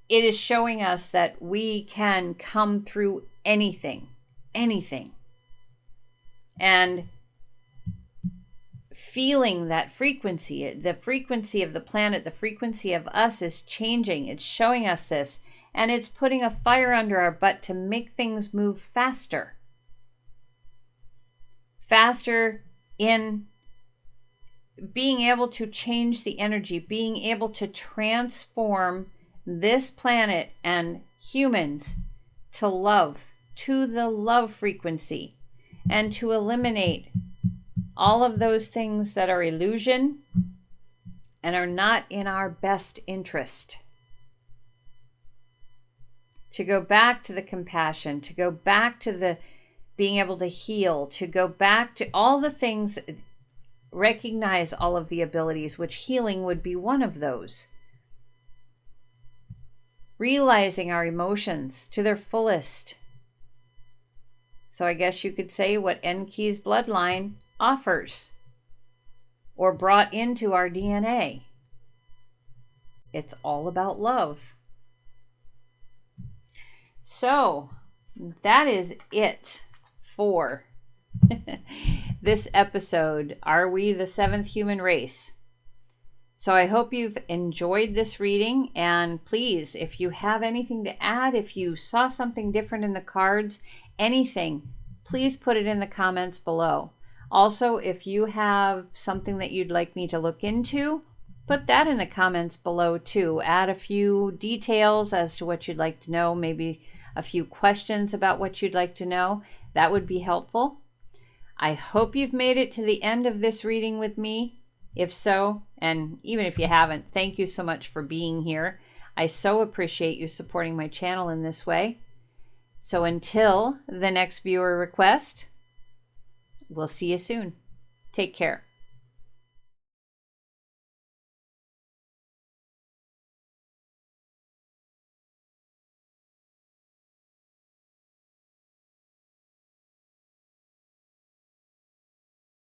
it is showing us that we can come through anything. And feeling that frequency, the frequency of the planet, the frequency of us is changing. It's showing us this. And it's putting a fire under our butt to make things move faster. Faster in being able to change the energy, being able to transform this planet and humans to love, to the love frequency, and to eliminate all of those things that are illusion and are not in our best interest. To go back to the compassion, to go back to the being able to heal, to go back to all the things, recognize all of the abilities, which healing would be one of those. Realizing our emotions to their fullest. So I guess you could say what Enki's bloodline offers or brought into our DNA. It's all about love. So that is it for this episode. Are we the 7th human race? So I hope you've enjoyed this reading, and please, if you have anything to add, if you saw something different in the cards, anything, please put it in the comments below. Also, if you have something that you'd like me to look into, put that in the comments below too. Add a few details as to what you'd like to know, maybe a few questions about what you'd like to know. That would be helpful. I hope you've made it to the end of this reading with me. If so, and even if you haven't, thank you so much for being here. I so appreciate you supporting my channel in this way. So until the next viewer request, we'll see you soon. Take care.